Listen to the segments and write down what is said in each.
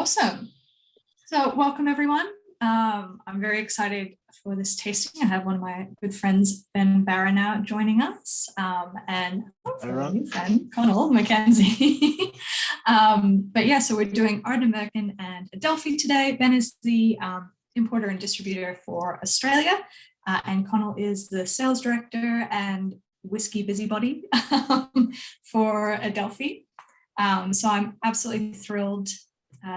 Awesome. So welcome everyone. I'm very excited for this tasting. I have one of my good friends, Ben Baranow, joining us, and hopefully a new friend, Connal Mackenzie. But yeah, so we're doing Ardnamurchan and Adelphi today. Ben is the importer and distributor for Australia, and Connal is the sales director and whiskey busybody for Adelphi. So I'm absolutely thrilled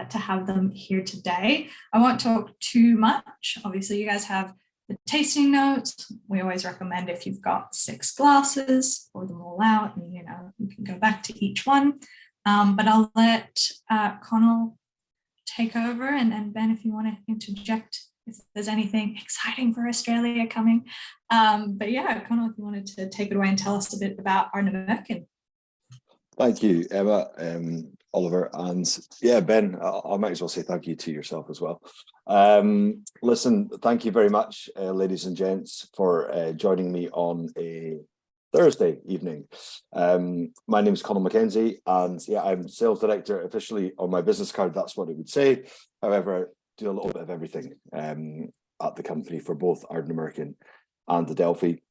to have them here today. I won't talk too much. Obviously, you guys have the tasting notes. We always recommend if you've got 6 glasses, pour them all out, and you can go back to each one. But I'll let Connal take over, and Ben, if you want to interject, if there's anything exciting for Australia coming. But yeah, Connal, if you wanted to take it away and tell us a bit about Ardnamurchan. Thank you, Emma, Oliver, and yeah, Ben, I might as well say thank you to yourself as well. Listen, thank you very much, ladies and gents, for joining me on a Thursday evening. My name is Connal Mackenzie, and yeah, I'm sales director officially on my business card. That's what it would say. However, I do a little bit of everything at the company for both Ardnamurchan and Adelphi.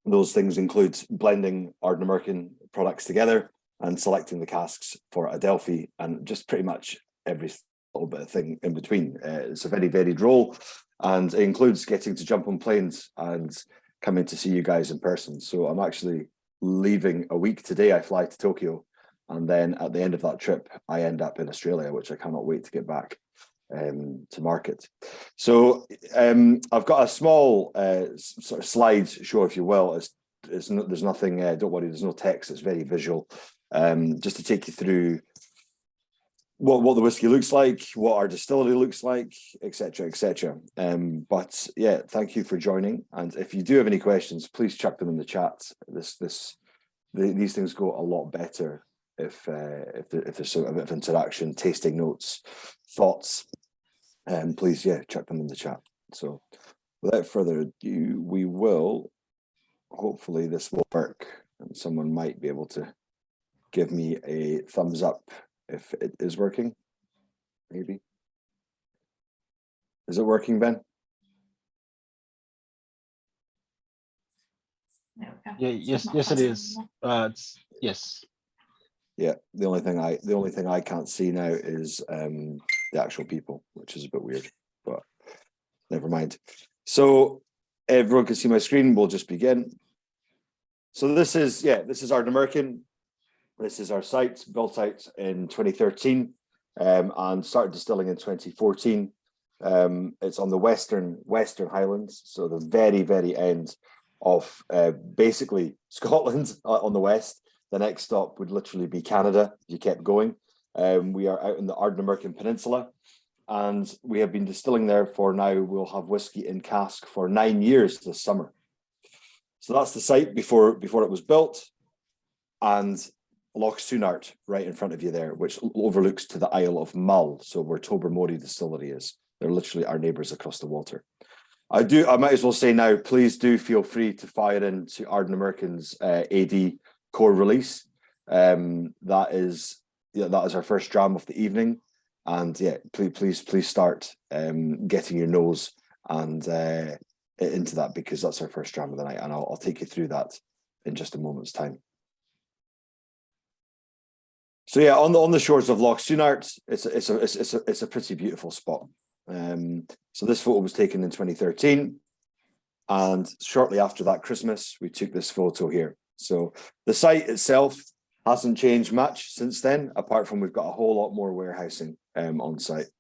Those things include blending Ardnamurchan products together and selecting the casks for Adelphi, and just pretty much every little bit of thing in between. It's a very varied role, and it includes getting to jump on planes and coming to see you guys in person. So I'm actually leaving a week today. I fly to Tokyo, and then at the end of that trip, I end up in Australia, which I cannot wait to get back to market. So I've got a small sort of slide show, if you will. There's nothing, don't worry, there's no text, it's very visual. Just to take you through what the whiskey looks like, what our distillery looks like, etc., etc. But yeah, thank you for joining. And if you do have any questions, please chuck them in the chat. These things go a lot better if there's sort of a bit of interaction, tasting notes, thoughts. Please, yeah, chuck them in the chat. So without further ado, we will. Hopefully this will work, and someone might be able to give me a thumbs up if it is working. Maybe. Is it working, Ben? Yeah, yes, it is. Yes. Yeah, the only thing I can't see now is the actual people, which is a bit weird, but never mind. So everyone can see my screen. We'll just begin. So this is Ardnamurchan. This is our site, built out in 2013 and started distilling in 2014. It's on the western highlands, so the very end of basically Scotland on the west. The next stop would literally be Canada if you kept going. We are out in the Ardnamurchan Peninsula, and we have been distilling there for now. We'll have whiskey in cask for 9 years this summer. So that's the site before it was built, and Loch Sunart right in front of you there, which overlooks to the Isle of Mull, so where Tobermory Distillery is. They're literally our neighbours across the water. I might as well say now, please do feel free to fire into Ardnamurchan's AD core release. That is our first dram of the evening, and yeah, please start getting your nose and into that, because that's our first dram of the night, and I'll take you through that in just a moment's time. So yeah, on the shores of Loch Sunart, it's a pretty beautiful spot. So this photo was taken in 2013, and shortly after that Christmas, we took this photo here. So the site itself hasn't changed much since then, apart from we've got a whole lot more warehousing on site.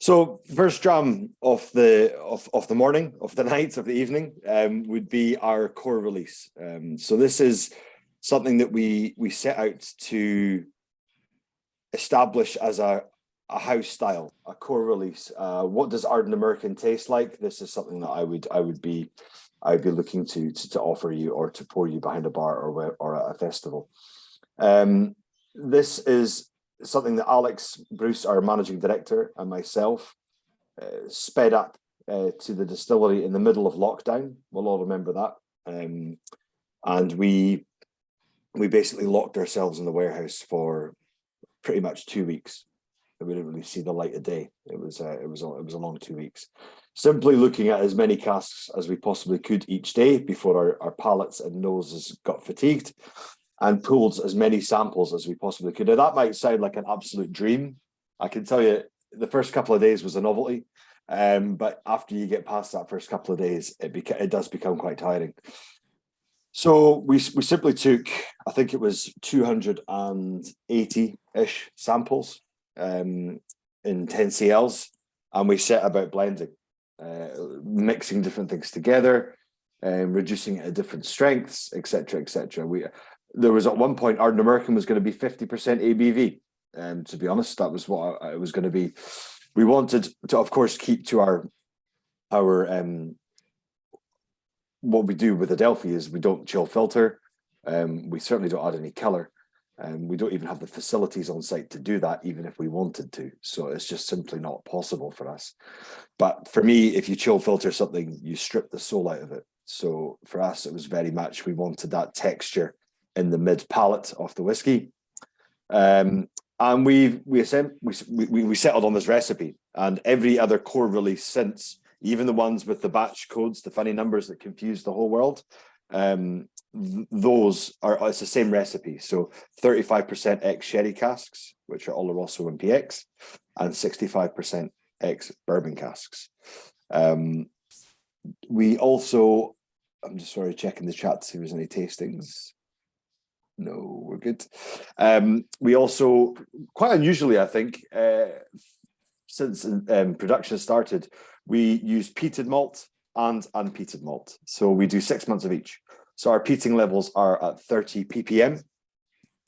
So first dram of the morning, of the night, of the evening would be our core release. So this is something that we set out to establish as a house style, a core release. What does Ardnamurchan taste like? This is something that I would be looking to offer you, or to pour you behind a bar or at a festival. This is something that Alex Bruce, our managing director, and myself sped up to the distillery in the middle of lockdown. We'll all remember that. And we basically locked ourselves in the warehouse for pretty much 2 weeks. We didn't really see the light of day. It was a long 2 weeks. Simply looking at as many casks as we possibly could each day before our palates and noses got fatigued, and pulled as many samples as we possibly could. Now, that might sound like an absolute dream. I can tell you the first couple of days was a novelty, but after you get past that first couple of days, it does become quite tiring. So we simply took, I think it was 280-ish samples in 10 CLs, and we set about blending, mixing different things together, reducing it at different strengths, etc., etc. There was at one point Ardnamurchan was going to be 50% ABV, and to be honest, that was what it was going to be. We wanted to, of course, keep to our what we do with Adelphi is we don't chill filter. We certainly don't add any color. We don't even have the facilities on site to do that, even if we wanted to. So it's just simply not possible for us. But for me, if you chill filter something, you strip the soul out of it. So for us, it was very much, we wanted that texture in the mid palate of the whiskey. And we settled on this recipe, and every other core release since, even the ones with the batch codes, the funny numbers that confuse the whole world, those are, it's the same recipe. So 35% ex sherry casks, which are Oloroso and PX, and 65% ex bourbon casks. We also, I'm just sorry, checking the chat to see if there's any tastings. No, we're good. We also, quite unusually, I think, since production started, we use peated malt and unpeated malt. So we do 6 months of each. So our peating levels are at 30 ppm.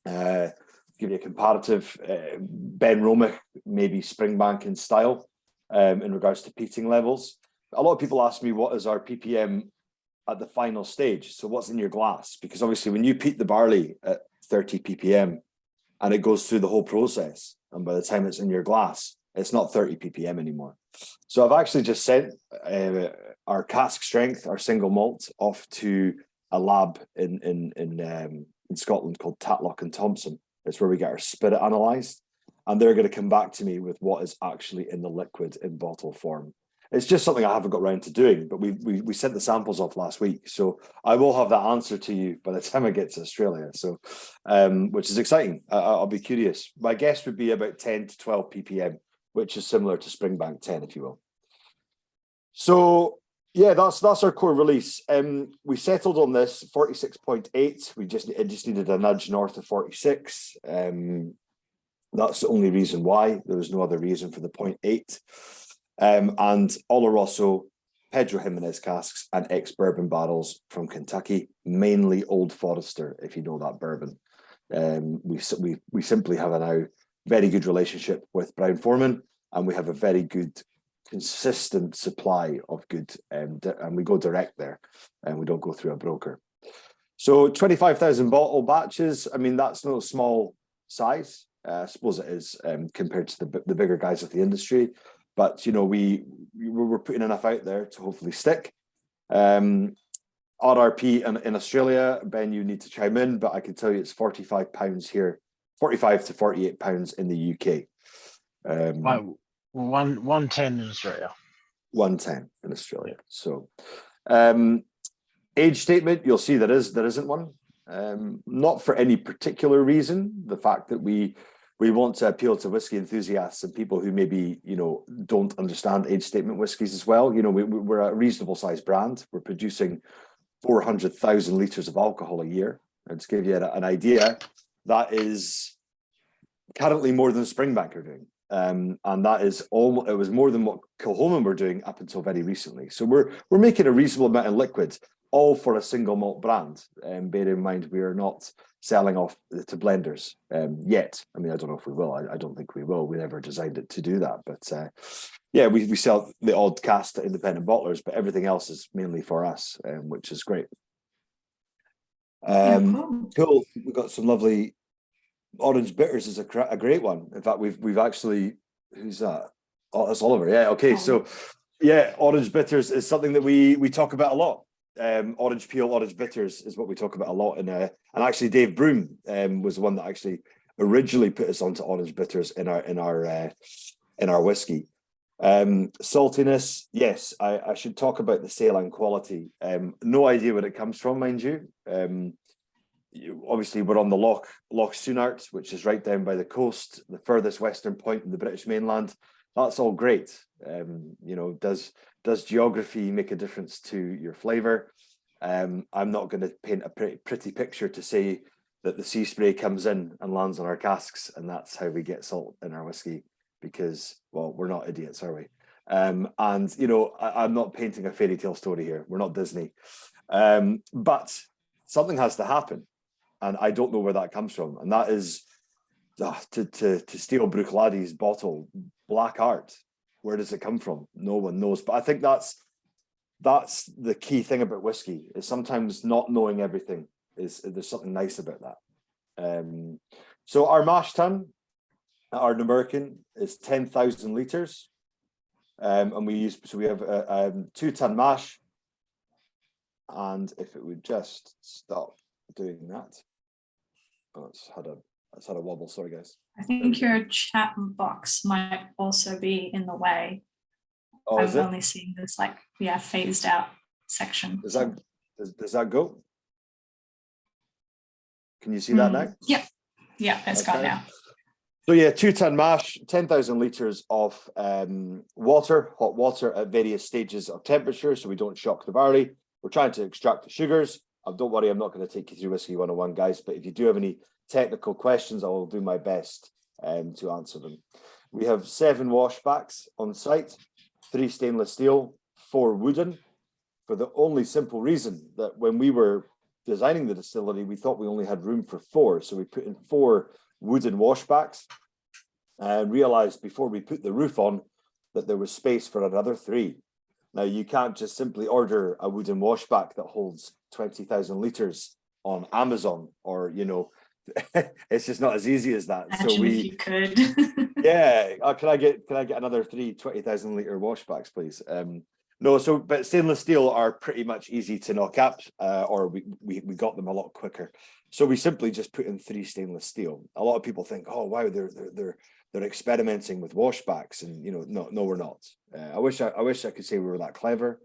Give you a comparative, Ben Romick, maybe Springbank in style, in regards to peating levels. A lot of people ask me, what is our ppm at the final stage? So what's in your glass? Because obviously when you peat the barley at 30 ppm and it goes through the whole process, and by the time it's in your glass, it's not 30 ppm anymore. So I've actually just sent our cask strength, our single malt, off to a lab in Scotland called Tatlock and Thompson. It's where we get our spirit analysed, and they're going to come back to me with what is actually in the liquid in bottle form. It's just something I haven't got around to doing, but we sent the samples off last week, so I will have that answer to you by the time I get to Australia. So, which is exciting. I'll be curious. My guess would be about 10 to 12 ppm, which is similar to Springbank 10, if you will. So yeah, that's our core release. We settled on this 46.8. It just needed a nudge north of 46. That's the only reason why. There was no other reason for the 0.8. And Oloroso, Pedro Jimenez casks, and ex-bourbon barrels from Kentucky, mainly Old Forester, if you know that bourbon. We simply have a now very good relationship with Brown-Forman, and we have a very good, consistent supply of good, and we go direct there, and we don't go through a broker. So 25,000 bottle batches, I mean, that's no small size. I suppose it is compared to the bigger guys of the industry. But, you know, we're putting enough out there to hopefully stick. RRP in Australia, Ben, you need to chime in, but I can tell you it's £45 here, 45 to 48 pounds in the UK. 110 in Australia. 110 in Australia. So age statement, you'll see there isn't one. Not for any particular reason. The fact that we want to appeal to whiskey enthusiasts and people who maybe, you know, don't understand age statement whiskies as well. You know, we're a reasonable sized brand. We're producing 400,000 litres of alcohol a year. And to give you an idea, that is currently more than Springbank are doing. And that is it was more than what Kilchoman were doing up until very recently. So we're making a reasonable amount of liquid, all for a single malt brand. Bear in mind, we are not selling off to blenders yet. I mean, I don't know if we will. I don't think we will. We never designed it to do that. But yeah, we sell the odd cast to independent bottlers, but everything else is mainly for us, which is great. Cool. We've got some lovely orange bitters. Is a great one. In fact, we've actually, who's that? Oh, that's Oliver. Yeah. Okay. So yeah, orange bitters is something that we talk about a lot. Orange peel, orange bitters is what we talk about a lot. And actually, Dave Broom was the one that actually originally put us onto orange bitters in our whiskey. Saltiness, yes, I should talk about the saline quality. No idea where it comes from, mind you. Obviously, we're on the Loch Sunart, which is right down by the coast, the furthest western point in the British mainland. That's all great. Does geography make a difference to your flavour? I'm not going to paint a pretty picture to say that the sea spray comes in and lands on our casks, and that's how we get salt in our whiskey, because, well, we're not idiots, are we? I'm not painting a fairy tale story here. We're not Disney. But something has to happen, and I don't know where that comes from. And that is to steal Bruichladdich bottle, black art. Where does it come from? No one knows. But I think that's the key thing about whiskey, is sometimes not knowing everything. There's something nice about that. So our mash tun at Ardnamurchan is 10,000 litres. And we have a 2-ton mash. And if it would just stop doing that. Oh, it's had a wobble, sorry guys. I think your chat box might also be in the way. Oh, I'm only seeing this phased out section. Does that go? Can you see that now? Yeah, it's gone now. So yeah, 2-ton mash, 10,000 litres of water, hot water at various stages of temperature, so we don't shock the barley. We're trying to extract the sugars. Don't worry, I'm not going to take you through Whiskey 101, guys, but if you do have any technical questions, I will do my best to answer them. We have 7 washbacks on site, 3 stainless steel, 4 wooden, for the only simple reason that when we were designing the distillery, we thought we only had room for 4, so we put in 4 wooden washbacks and realized before we put the roof on that there was space for another 3. Now, you can't just simply order a wooden washback that holds 20,000 litres on Amazon, or, it's just not as easy as that. Imagine if you could. Yeah, can I get another 3 20,000 litre washbacks, please? No, but stainless steel are pretty much easy to knock up, or we got them a lot quicker. So we simply just put in 3 stainless steel. A lot of people think, oh wow, they're experimenting with washbacks, and no, we're not. I wish I could say we were that clever,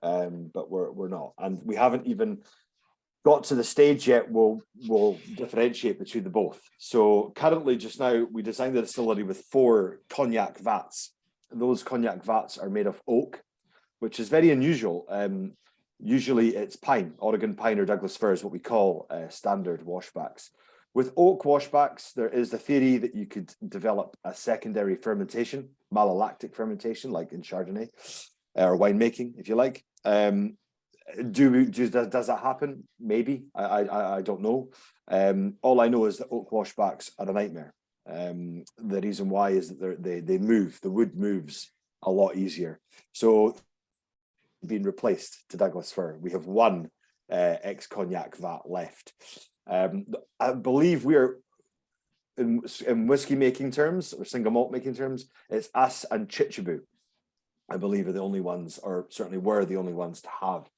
but we're not, and we haven't even got to the stage yet. We'll differentiate between the both. So currently, just now, we designed the distillery with 4 cognac vats. Those cognac vats are made of oak, which is very unusual. Usually it's pine, Oregon pine or Douglas fir is what we call standard washbacks. With oak washbacks, there is the theory that you could develop a secondary fermentation, malolactic fermentation, like in Chardonnay or winemaking, if you like. Does that happen? Maybe. I don't know. All I know is that oak washbacks are a nightmare. The reason why is that they move. The wood moves a lot easier. So being replaced to Douglas fir. We have 1 ex-cognac vat left. I believe we're in whiskey making terms, or single malt making terms, it's us and Chichibu, I believe, are the only ones, or certainly were the only ones to have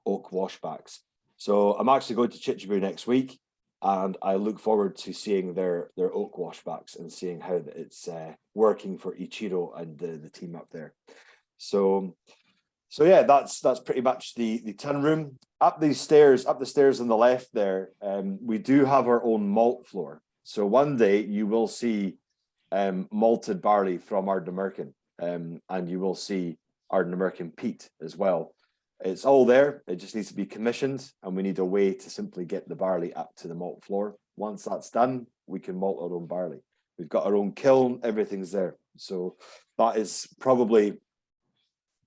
oak washbacks. So I'm actually going to Chichibu next week, and I look forward to seeing their oak washbacks and seeing how it's working for Ichiro and the team up there. So yeah, that's pretty much the tun room. Up the stairs on the left there, we do have our own malt floor. So one day you will see malted barley from Ardnamurchan, and you will see Ardnamurchan peat as well. It's all there. It just needs to be commissioned, and we need a way to simply get the barley up to the malt floor. Once that's done, we can malt our own barley. We've got our own kiln. Everything's there. So that is probably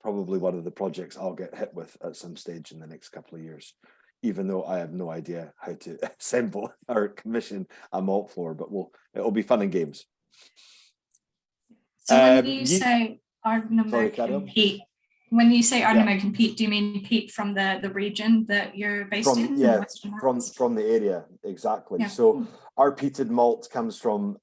one of the projects I'll get hit with at some stage in the next couple of years, even though I have no idea how to assemble or commission a malt floor, but it'll be fun and games. So when you say Ardnamurchan peat, when you say Ardnamurchan peat, do you mean peat from the region that you're based in? Yeah, from the area, exactly. Yeah. So our peated malt comes from,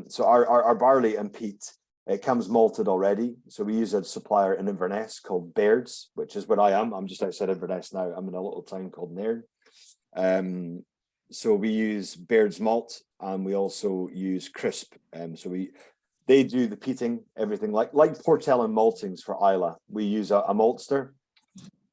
so our barley and peat, it comes malted already. So we use a supplier in Inverness called Baird's, which is where I am. I'm just outside Inverness now. I'm in a little town called Nairn. So we use Baird's malt, and we also use crisp. They do the peating, everything like Portell and maltings for Islay. We use a maltster.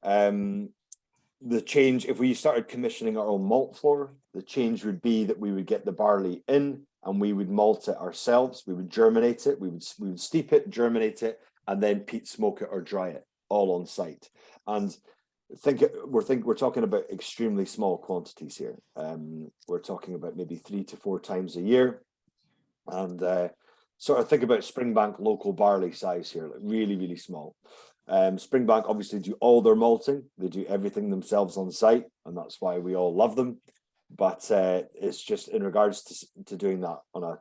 The change, if we started commissioning our own malt floor, the change would be that we would get the barley in and we would malt it ourselves. We would germinate it. We would steep it, germinate it, and then peat smoke it or dry it all on site. And we're talking about extremely small quantities here. We're talking about maybe 3 to 4 times a year, and sort of think about Springbank local barley size here, like really, really small. Springbank obviously do all their malting, they do everything themselves on site, and that's why we all love them. But it's just in regards to doing that on a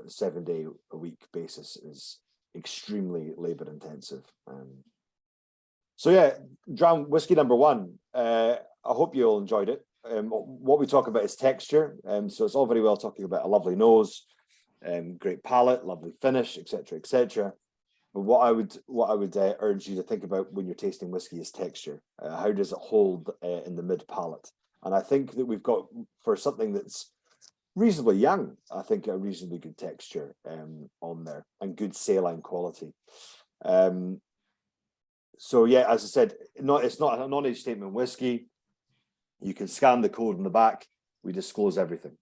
7-day a week basis is extremely labor intensive. So yeah, Drown whiskey number 1. I hope you all enjoyed it. What we talk about is texture. So it's all very well talking about a lovely nose, great palate, lovely finish, etc., etc. But what I would urge you to think about when you're tasting whiskey is texture. How does it hold in the mid palate? And I think that we've got, for something that's reasonably young, I think a reasonably good texture on there and good saline quality. So yeah, as I said, it's not a non-age statement whiskey. You can scan the code on the back. We disclose everything.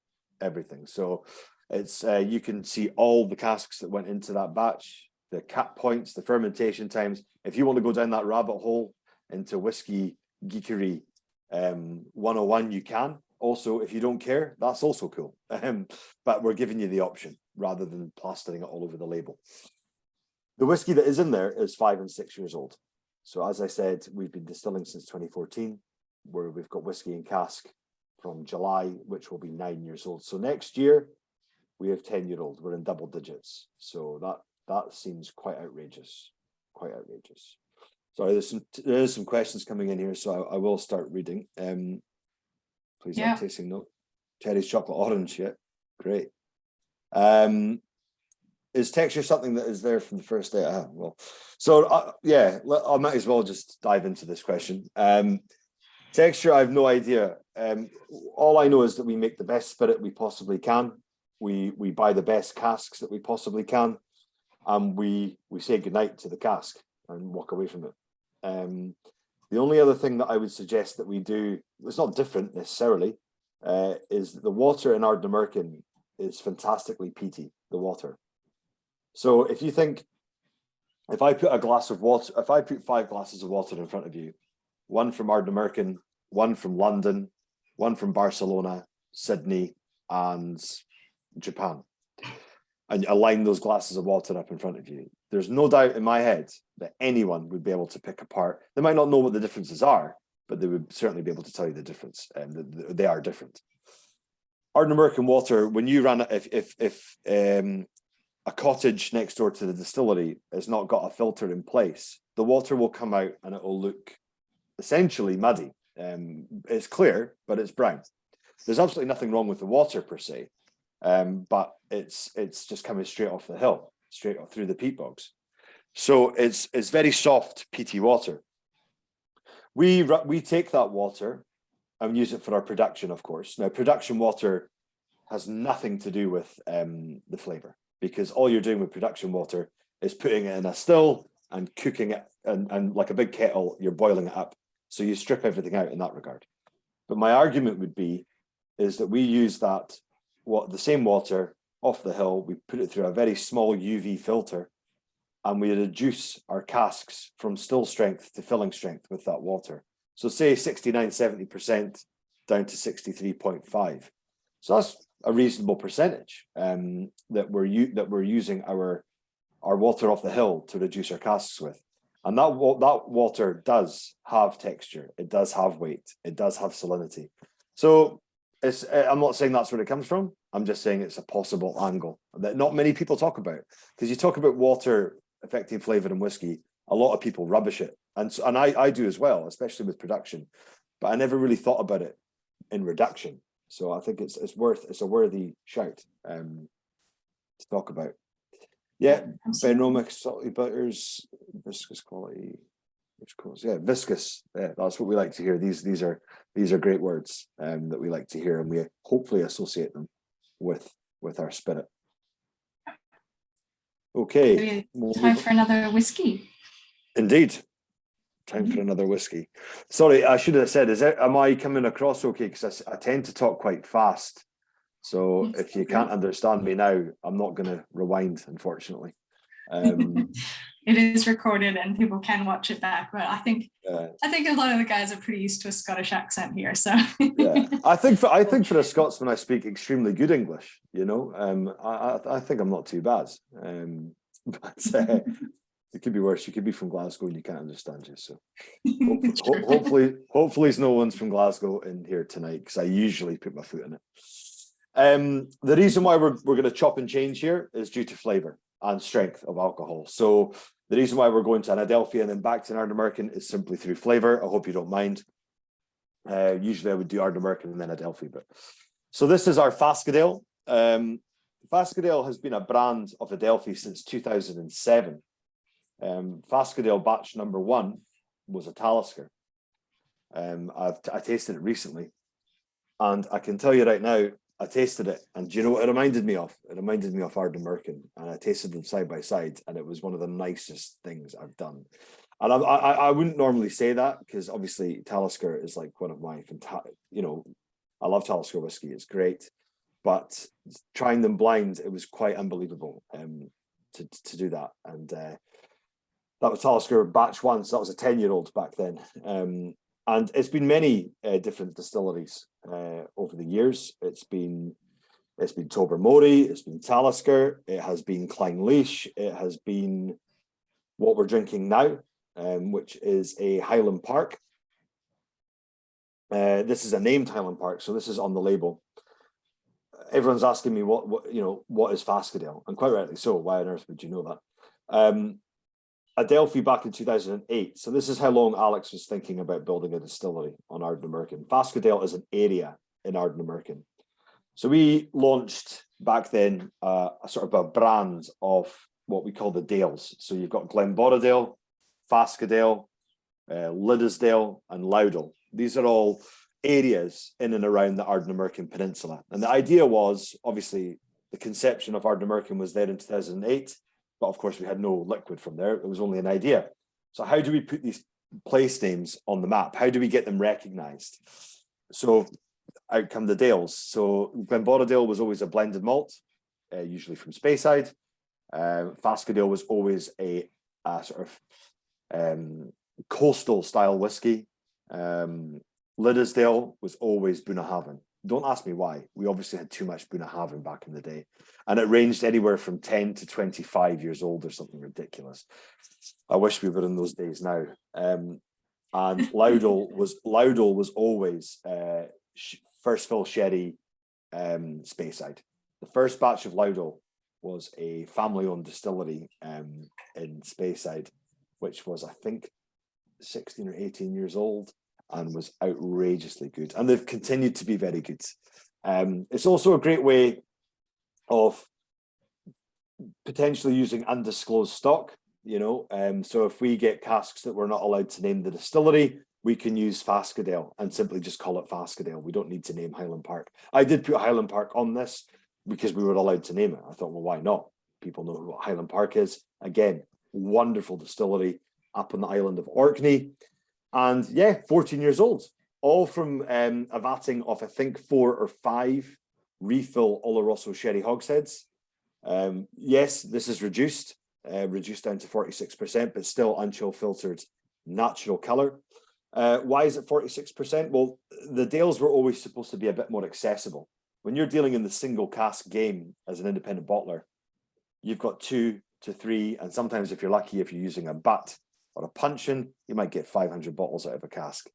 So it's you can see all the casks that went into that batch, the cap points, the fermentation times. If you want to go down that rabbit hole into whiskey geekery 101, you can. Also, if you don't care, that's also cool. But we're giving you the option rather than plastering it all over the label. The whiskey that is in there is 5 and 6 years old. So as I said, we've been distilling since 2014, where we've got whiskey in cask from July, which will be 9 years old. So next year we have 10-year-old. We're in double digits. So that seems quite outrageous. Sorry, there's some questions coming in here, so I will start reading. Please have a tasting note. Terry's chocolate orange, yeah, great. Is texture something that is there from the first day? Yeah, I might as well just dive into this question. Texture, I have no idea. All I know is that we make the best spirit we possibly can. We buy the best casks that we possibly can, and we say goodnight to the cask and walk away from it. The only other thing that I would suggest that we do, it's not different necessarily, is that the water in Ardnamurchan is fantastically peaty, the water. So if you think, if I put 5 glasses of water in front of you, one from Ardnamurchan, one from London, one from Barcelona, Sydney, and Japan, and align those glasses of water up in front of you, there's no doubt in my head that anyone would be able to pick apart. They might not know what the differences are, but they would certainly be able to tell you the difference, and they are different. Ardnamurchan water, when you run it, if a cottage next door to the distillery has not got a filter in place, the water will come out and it will look essentially muddy. It's clear, but it's brown. There's absolutely nothing wrong with the water per se, but it's just coming straight off the hill, straight off through the peat bogs. So it's very soft, peaty water. We take that water and use it for our production, of course. Now, production water has nothing to do with the flavour, because all you're doing with production water is putting it in a still and cooking it, and like a big kettle, you're boiling it up. So you strip everything out in that regard. But my argument would be is that we use the same water off the hill, we put it through a very small UV filter, and we reduce our casks from still strength to filling strength with that water. So say 69-70% down to 63.5. So that's a reasonable percentage that we're using our water off the hill to reduce our casks with. And that water does have texture, it does have weight, it does have salinity. So I'm not saying that's where it comes from. I'm just saying it's a possible angle that not many people talk about. Because you talk about water affecting flavour in whiskey, a lot of people rubbish it. And I do as well, especially with production. But I never really thought about it in reduction. So I think it's a worthy shout to talk about. Yeah, Benromic, salty butters, viscous quality. Which course, yeah, viscous. Yeah, that's what we like to hear. These are great words that we like to hear, and we hopefully associate them with our spirit. Okay, time for another whiskey. Indeed, time for another whiskey. Sorry, I should have said, am I coming across okay? Because I tend to talk quite fast. So if you can't understand me now, I'm not going to rewind, unfortunately. It is recorded and people can watch it back, but I think a lot of the guys are pretty used to a Scottish accent here. So yeah, I think for a Scotsman, I speak extremely good English. You know, I think I'm not too bad. But it could be worse. You could be from Glasgow and you can't understand you. So hopefully no one's from Glasgow in here tonight, because I usually put my foot in it. The reason why we're going to chop and change here is due to flavour and strength of alcohol. So the reason why we're going to an Adelphi and then back to an Ardnamurchan is simply through flavour. I hope you don't mind. Usually I would do Ardnamurchan and then Adelphi, but so this is our Fascadale. Fascadale has been a brand of Adelphi since 2007. Fascadale batch number 1 was a Talisker. I tasted it recently, and I can tell you right now, I tasted it, and do you know what it reminded me of? It reminded me of Ardnamurchan, and I tasted them side by side, and it was one of the nicest things I've done. And I wouldn't normally say that, because obviously Talisker is like one of my fantastic, you know, I love Talisker whiskey, it's great, but trying them blind, it was quite unbelievable to do that. And that was Talisker batch 1, so that was a 10-year-old back then. And it's been many different distilleries over the years. It's been Tobermory, it's been Talisker, it has been Clynelish, it has been what we're drinking now, which is a Highland Park. This is a named Highland Park, so this is on the label. Everyone's asking me what is Fascadale, and quite rightly so. Why on earth would you know that? Adelphi back in 2008. So this is how long Alex was thinking about building a distillery on Ardnamurchan. Fascadale is an area in Ardnamurchan. So we launched back then a sort of a brand of what we call the Dales. So you've got Glenborodale, Fascadale, Liddesdale, and Loudel. These are all areas in and around the Ardnamurchan Peninsula. And the idea was, obviously, the conception of Ardnamurchan was there in 2008. But of course, we had no liquid from there. It was only an idea. So how do we put these place names on the map? How do we get them recognized? So out come the Dales. So Glenborodale was always a blended malt, usually from Speyside. Fascadale was always a sort of coastal style whiskey. Liddesdale was always Bunnahabhain. Don't ask me why. We obviously had too much Bunnahabhain back in the day. And it ranged anywhere from 10 to 25 years old or something ridiculous. I wish we were in those days now. And Loudel was always first fill sherry Speyside. The first batch of Loudel was a family-owned distillery in Speyside, which was, I think, 16 or 18 years old, and was outrageously good. And they've continued to be very good. It's also a great way of potentially using undisclosed stock, you know. So if we get casks that we're not allowed to name the distillery, we can use Fascadale and simply just call it Fascadale. We don't need to name Highland Park. I did put Highland Park on this because we were allowed to name it. I thought, well, why not? People know what Highland Park is. Again, wonderful distillery up on the island of Orkney. And yeah, 14 years old, all from a vatting of, I think, 4 or 5 refill Oloroso sherry hogsheads. Yes, this is reduced down to 46%, but still unchill filtered natural colour. Why is it 46%? Well, the Dales were always supposed to be a bit more accessible. When you're dealing in the single cask game as an independent bottler, you've got 2 to 3, and sometimes if you're lucky, if you're using a butt or a puncheon, you might get 500 bottles out of a cask.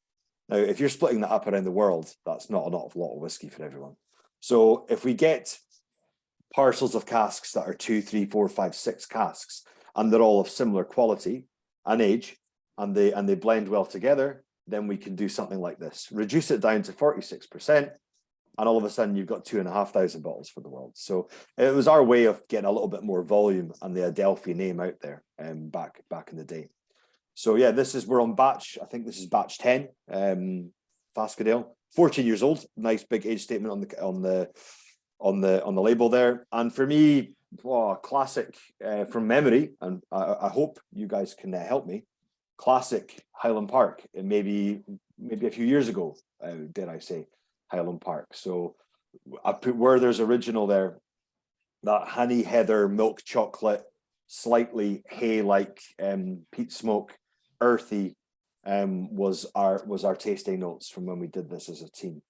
Now, if you're splitting that up around the world, that's not an awful lot of whiskey for everyone. So if we get parcels of casks that are 2, 3, 4, 5, 6 casks, and they're all of similar quality and age, and they blend well together, then we can do something like this. Reduce it down to 46%, and all of a sudden you've got 2,500 bottles for the world. So it was our way of getting a little bit more volume and the Adelphi name out there back in the day. So yeah, we're on batch. I think this is batch 10. Fascadale, 14 years old. Nice big age statement on the label there. And for me, classic from memory, and I hope you guys can help me. Classic Highland Park, and maybe a few years ago, dare I say, Highland Park. So I put Werther's original there. That honey heather milk chocolate, slightly hay-like peat smoke, earthy, was our tasting notes from when we did this as a team.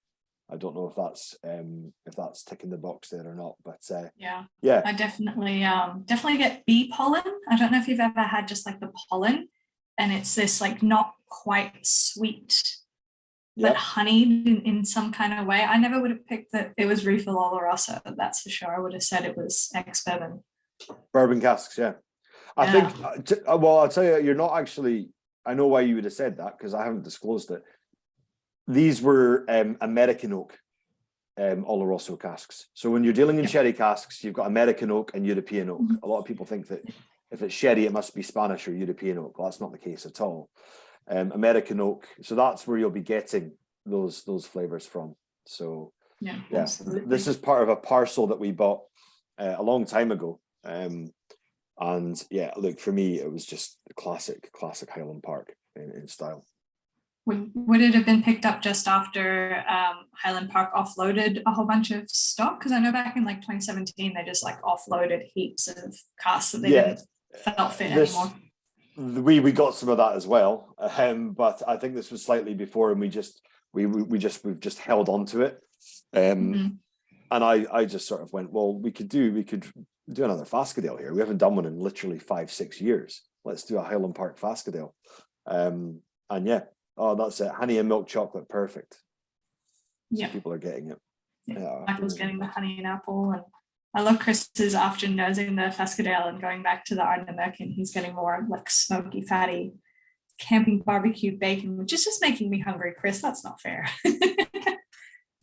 I don't know if that's ticking the box there or not, but yeah, I definitely get bee pollen. I don't know if you've ever had just like the pollen, and it's this like not quite sweet, but honeyed in some kind of way. I never would have picked that it was refill Oloroso, that's for sure. I would have said it was ex-bourbon. Bourbon casks, yeah. I think, well, I'll tell you, you're not actually, I know why you would have said that, because I haven't disclosed it. These were American oak Oloroso casks. So when you're dealing in sherry casks, you've got American oak and European oak. A lot of people think that if it's sherry, it must be Spanish or European oak. Well, that's not the case at all. American oak. So that's where you'll be getting those flavors from. So yeah, this is part of a parcel that we bought a long time ago. And yeah, look, for me, it was just a classic Highland Park in style. Would it have been picked up just after Highland Park offloaded a whole bunch of stock? Because I know back in like 2017, they just like offloaded heaps of casks that they didn't felt fit anymore. We got some of that as well, but I think this was slightly before, and we've just held on to it. And I just sort of went, well, we could do another Fascadale here. We haven't done one in literally 5-6 years. Let's do a Highland Park Fascadale. And yeah. Oh, that's it. Honey and milk chocolate, perfect. So people are getting it. Yeah. Michael's getting the honey and apple, and I love Chris's after nosing the Fascadale and going back to the Ardnamurchan. He's getting more like smoky, fatty, camping barbecue bacon, which is just making me hungry, Chris. That's not fair.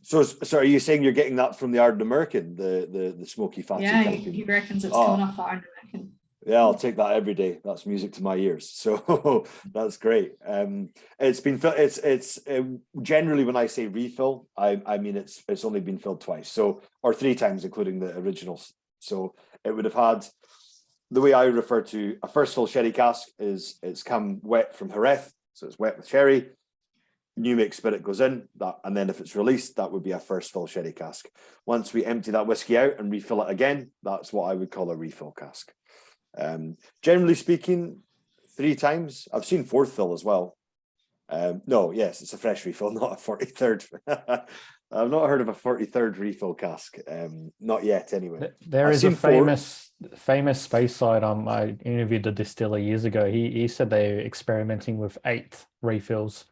So are you saying you're getting that from the Ardnamurchan, the smoky, fatty? Yeah, he reckons it's coming off the Ardnamurchan. Yeah, I'll take that every day. That's music to my ears. So that's great. It's generally, when I say refill, I mean it's only been filled twice, or 3 times, including the originals. So it would have had, the way I refer to a first fill sherry cask is it's come wet from Jerez, so it's wet with sherry. New make spirit goes in that, and then if it's released, that would be a first fill sherry cask. Once we empty that whiskey out and refill it again, that's what I would call a refill cask. Generally speaking, 3 times. I've seen 4th fill as well. No, yes, it's a fresh refill, not a 43rd. I've not heard of a 43rd refill cask. Not yet, anyway. There is a famous Speyside. I interviewed the distiller years ago. He said they're experimenting with 8 refills.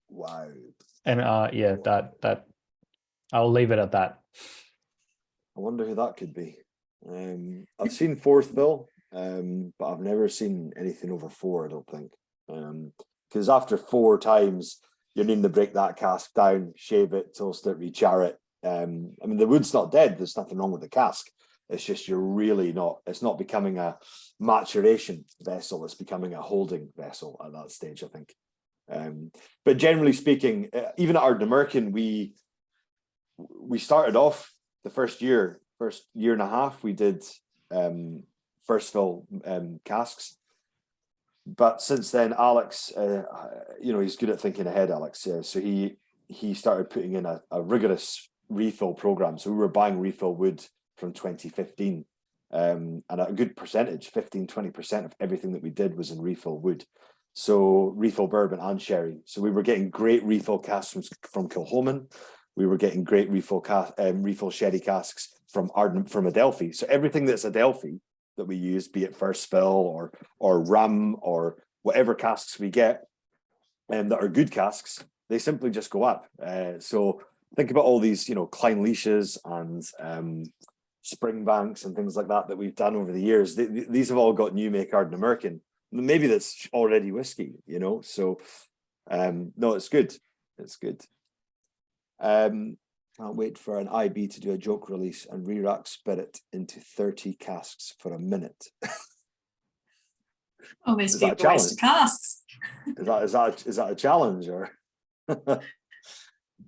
Wow. And yeah, that I'll leave it at that. I wonder who that could be. I've seen 4th fill. But I've never seen anything over 4, I don't think. Because after 4 times, you're needing to break that cask down, shave it, toast it, rechar it. I mean, the wood's not dead. There's nothing wrong with the cask. It's just it's not becoming a maturation vessel. It's becoming a holding vessel at that stage, I think. But generally speaking, even at Ardnamurchan, we started off the first year and a half, we did first fill casks, but since then Alex, he's good at thinking ahead, Alex. So he started putting in a rigorous refill program. So we were buying refill wood from 2015, and a good percentage, 15-20% of everything that we did was in refill wood. So refill bourbon and sherry. So we were getting great refill casks from Kilholman. We were getting great refill sherry casks from Adelphi. So everything that's Adelphi that we use, be it first fill or rum or whatever casks we get, that are good casks, they simply just go up. So think about all these, Klein Leashes and Springbanks and things like that we've done over the years. These have all got new make Ardnamurchan. Maybe that's already whiskey, So no, it's good. It's good. Can't wait for an IB to do a joke release and re-rack spirit into 30 casks for a minute. All these Is that a people waste casks. Is that a challenge or?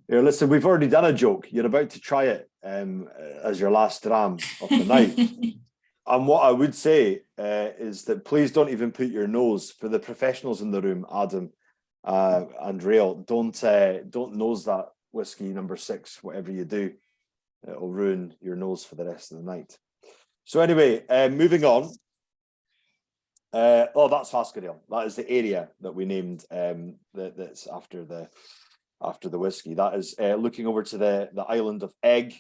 Here, listen, we've already done a joke. You're about to try it as your last dram of the night. And what I would say is that please don't even put your nose, for the professionals in the room, Adam and Rael, don't nose that whiskey number 6, whatever you do. It'll ruin your nose for the rest of the night. So anyway, moving on. Oh, that's Fascadale. That is the area that we named that's after the whiskey. That is looking over to the island of Egg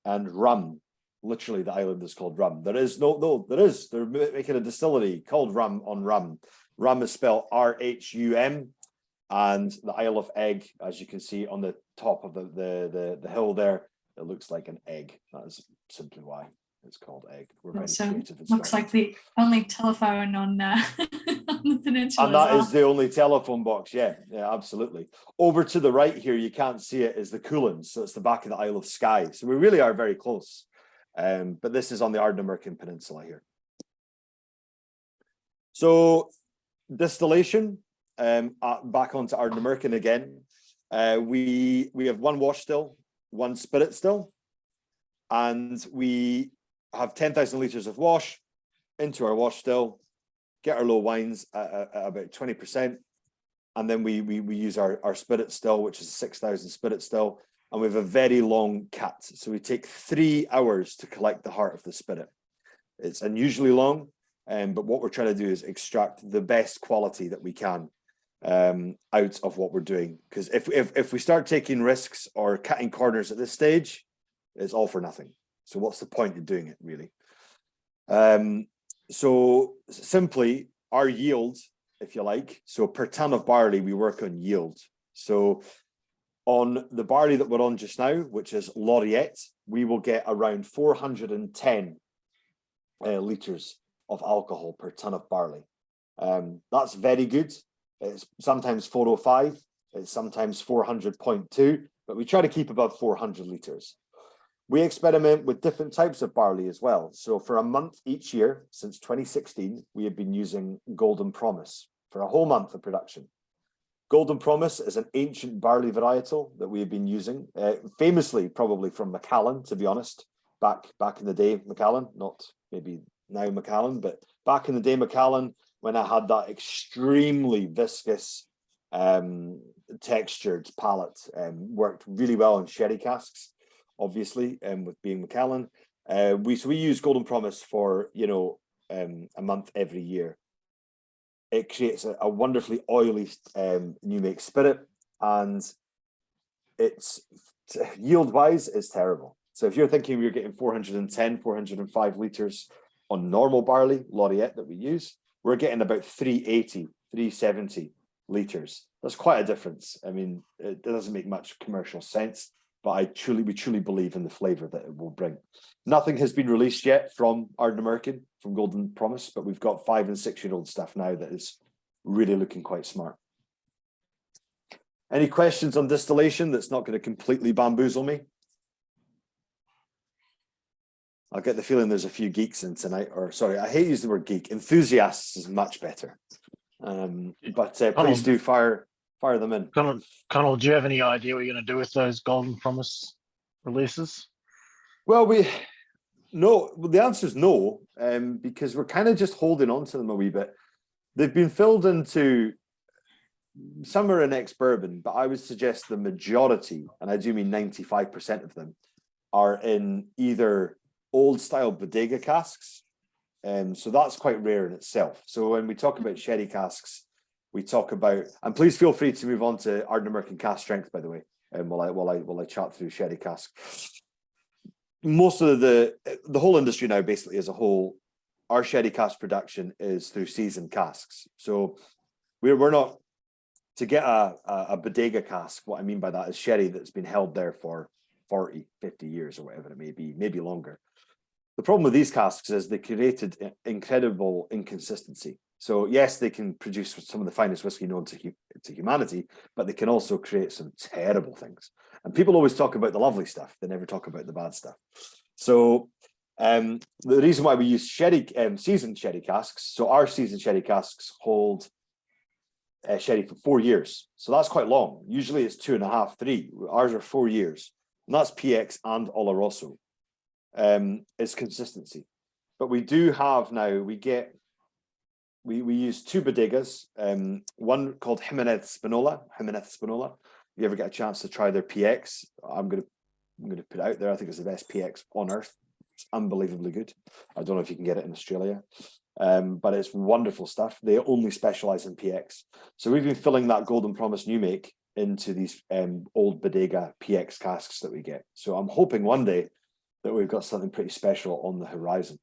and Rum. Literally, the island is called Rum. There is they're making a distillery called Rum on Rum. Rum is spelled R-H-U-M, and the Isle of Egg, as you can see on the top of the hill there, it looks like an egg. That is simply why it's called Egg. We're very creative. Looks like the only telephone on, on the peninsula. And that is the only telephone box. Yeah, absolutely. Over to the right here, you can't see it, is the Coolins. So it's the back of the Isle of Skye. So we really are very close. But this is on the Ardnamurchan Peninsula here. So distillation, back onto Ardnamurchan again. We have one wash still, one spirit still, and we have 10,000 litres of wash into our wash still, get our low wines at about 20%, and then we use our spirit still, which is 6,000 spirit still, and we have a very long cat. So we take 3 hours to collect the heart of the spirit. It's unusually long, but what we're trying to do is extract the best quality that we can out of what we're doing. Because if we start taking risks or cutting corners at this stage, it's all for nothing. So what's the point of doing it, really? So simply our yield, if you like, so per ton of barley, we work on yield. So on the barley that we're on just now, which is Laureate, we will get around 410 litres of alcohol per ton of barley. That's very good. It's sometimes 405, it's sometimes 400.2, but we try to keep above 400 litres. We experiment with different types of barley as well. So for a month each year, since 2016, we have been using Golden Promise for a whole month of production. Golden Promise is an ancient barley varietal that we have been using, famously probably from Macallan, to be honest, back in the day, Macallan, not maybe now Macallan, but back in the day Macallan, when I had that extremely viscous, textured palate, worked really well in sherry casks, obviously, with being Macallan. We use Golden Promise for, a month every year. It creates a wonderfully oily new make spirit, and it's yield wise is terrible. So if you're thinking you're getting 410, 405 litres on normal barley, Laureate, that we use, we're getting about 380, 370 litres. That's quite a difference. I mean, it doesn't make much commercial sense, but we truly believe in the flavour that it will bring. Nothing has been released yet from Ardnamurchan, from Golden Promise, but we've got 5- and 6-year-old stuff now that is really looking quite smart. Any questions on distillation that's not going to completely bamboozle me? I get the feeling there's a few geeks in tonight, or sorry, I hate using the word geek. Enthusiasts is much better. But please do fire them in. Connal, do you have any idea what you're going to do with those Golden Promise releases? Well, the answer is no, because we're kind of just holding on to them a wee bit. They've been filled into, some are in ex-bourbon, but I would suggest the majority, and I do mean 95% of them, are in either old style bodega casks. So that's quite rare in itself. So when we talk about sherry casks, we talk about, and please feel free to move on to Ardnamurchan cask strength, by the way, while I chat through sherry casks. Most of the whole industry now, basically as a whole, our sherry cask production is through seasoned casks. So we're not, to get a bodega cask, what I mean by that is sherry that's been held there for 40, 50 years or whatever it may be, maybe longer. The problem with these casks is they created incredible inconsistency. So yes, they can produce some of the finest whiskey known to humanity, but they can also create some terrible things. And people always talk about the lovely stuff. They never talk about the bad stuff. So The reason why we use sherry, seasoned sherry casks, so our seasoned sherry casks hold sherry for 4 years. So that's quite long. Usually it's 2.5, 3. Ours are 4 years. And that's PX and Oloroso. It's consistency. But we do have now, we use 2 bodegas, one called Jimenez Spinola. If you ever get a chance to try their PX, I'm gonna put it out there. I think it's the best PX on earth. It's unbelievably good. I don't know if you can get it in Australia, but it's wonderful stuff. They only specialize in PX. So we've been filling that Golden Promise new make into these old bodega PX casks that we get. So I'm hoping one day that we've got something pretty special on the horizon.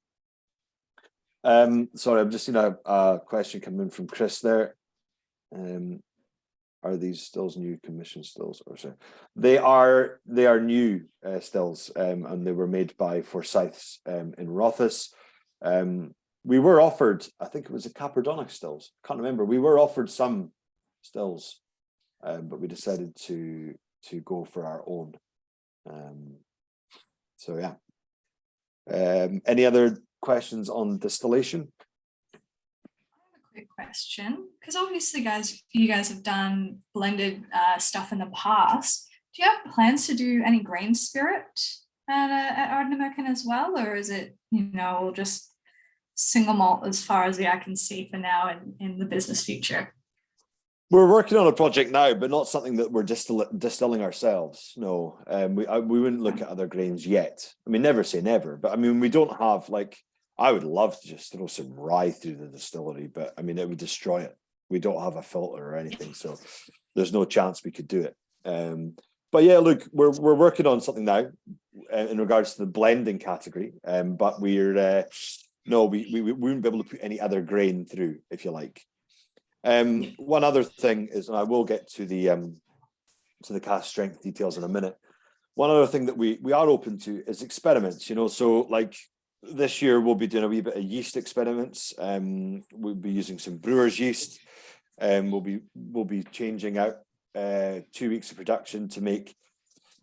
Sorry, I'm just seeing a question come in from Chris there. Are these stills new commission stills, or sorry? They are new stills, and they were made by Forsyths in Rothes. We were offered, I think it was a Caperdonic stills. Can't remember. We were offered some stills, but we decided to go for our own. So yeah. Any other questions on distillation? Quick question, because obviously you guys have done blended stuff in the past. Do you have plans to do any grain spirit at Ardnamurchan as well, or is it, just single malt as far as the eye can see for now and in the business future? We're working on a project now, but not something that we're distilling ourselves. No, we wouldn't look at other grains yet. I mean, never say never, but I mean, we don't have I would love to just throw some rye through the distillery, but I mean, it would destroy it. We don't have a filter or anything, so there's no chance we could do it. But yeah, look, we're working on something now in regards to the blending category, but we're no, we wouldn't be able to put any other grain through, if you like. One other thing is, and I will get to the cask strength details in a minute. One other thing that we are open to is experiments. So like, this year we'll be doing a wee bit of yeast experiments. We'll be using some brewer's yeast. We'll be changing out 2 weeks of production to make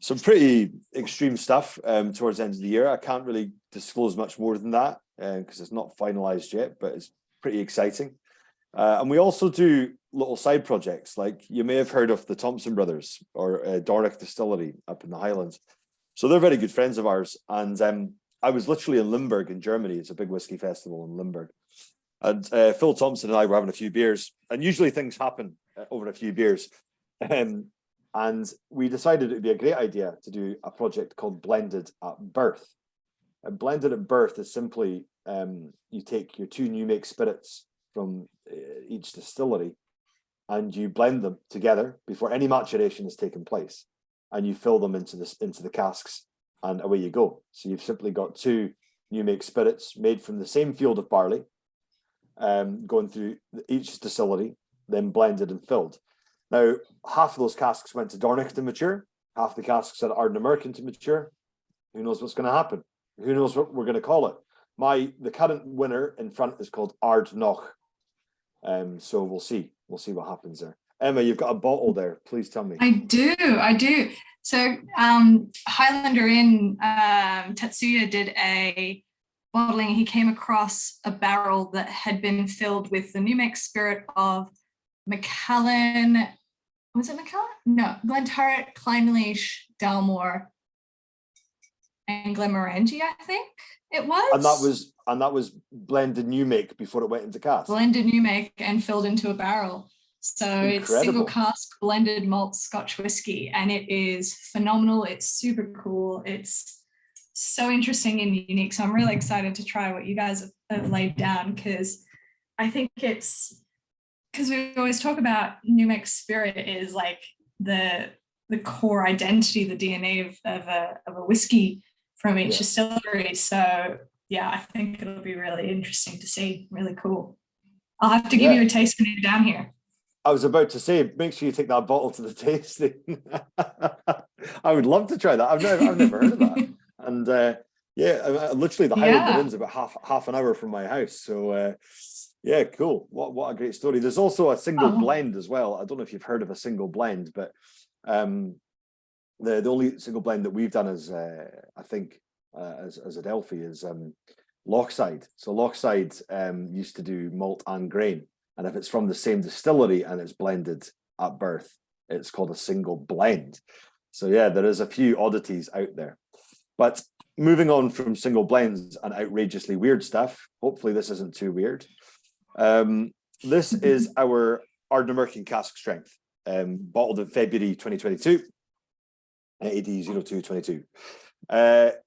some pretty extreme stuff towards the end of the year. I can't really disclose much more than that because it's not finalized yet, but it's pretty exciting. And we also do little side projects, like you may have heard of the Thompson brothers or Doric Distillery up in the Highlands. So they're very good friends of ours, and I was literally in Limburg in Germany. It's a big whiskey festival in Limburg. And Phil Thompson and I were having a few beers, and usually things happen over a few beers. And we decided it would be a great idea to do a project called Blended at Birth. And Blended at Birth is simply, you take your 2 new make spirits from each distillery and you blend them together before any maturation has taken place. And you fill them into the casks, and away you go. So you've simply got 2 new make spirits made from the same field of barley, going through each distillery, then blended and filled. Now, half of those casks went to Dornoch to mature, half the casks at Ardnamurchan to mature. Who knows what's going to happen? Who knows what we're going to call it? The current winner in front is called Ardnoch. So we'll see what happens there. Emma, you've got a bottle there. Please tell me. I do. So Highlander in Tetsuya did a bottling. He came across a barrel that had been filled with the new make spirit of Macallan. Was it Macallan? No, Glenturret, Clynelish, Dalmore, and Glenmorangie, I think it was. And that was blended new make before it went into cask. Blended new make and filled into a barrel. So Incredible. It's single cask blended malt Scotch whiskey, and it is phenomenal. It's super cool. It's so interesting and unique. So I'm really excited to try what you guys have laid down, because I think it's, because we always talk about new make spirit is like the core identity, the DNA of a whiskey from each distillery. So yeah, I think it'll be really interesting to see. Really cool. I'll have to give you a taste when you're down here. I was about to say, make sure you take that bottle to the tasting. I would love to try that. I've never heard of that. And literally the Highland Inn's about half an hour from my house. So yeah, cool. What a great story. There's also a single blend as well. I don't know if you've heard of a single blend, but the only single blend that we've done is I think as Adelphi is Lochside. So Lochside used to do malt and grain, and if it's from the same distillery and it's blended at birth, it's called a single blend. So yeah, there is a few oddities out there. But moving on from single blends and outrageously weird stuff, hopefully this isn't too weird. This is our Ardnamurchan cask strength, bottled in February 2022, AD 0222.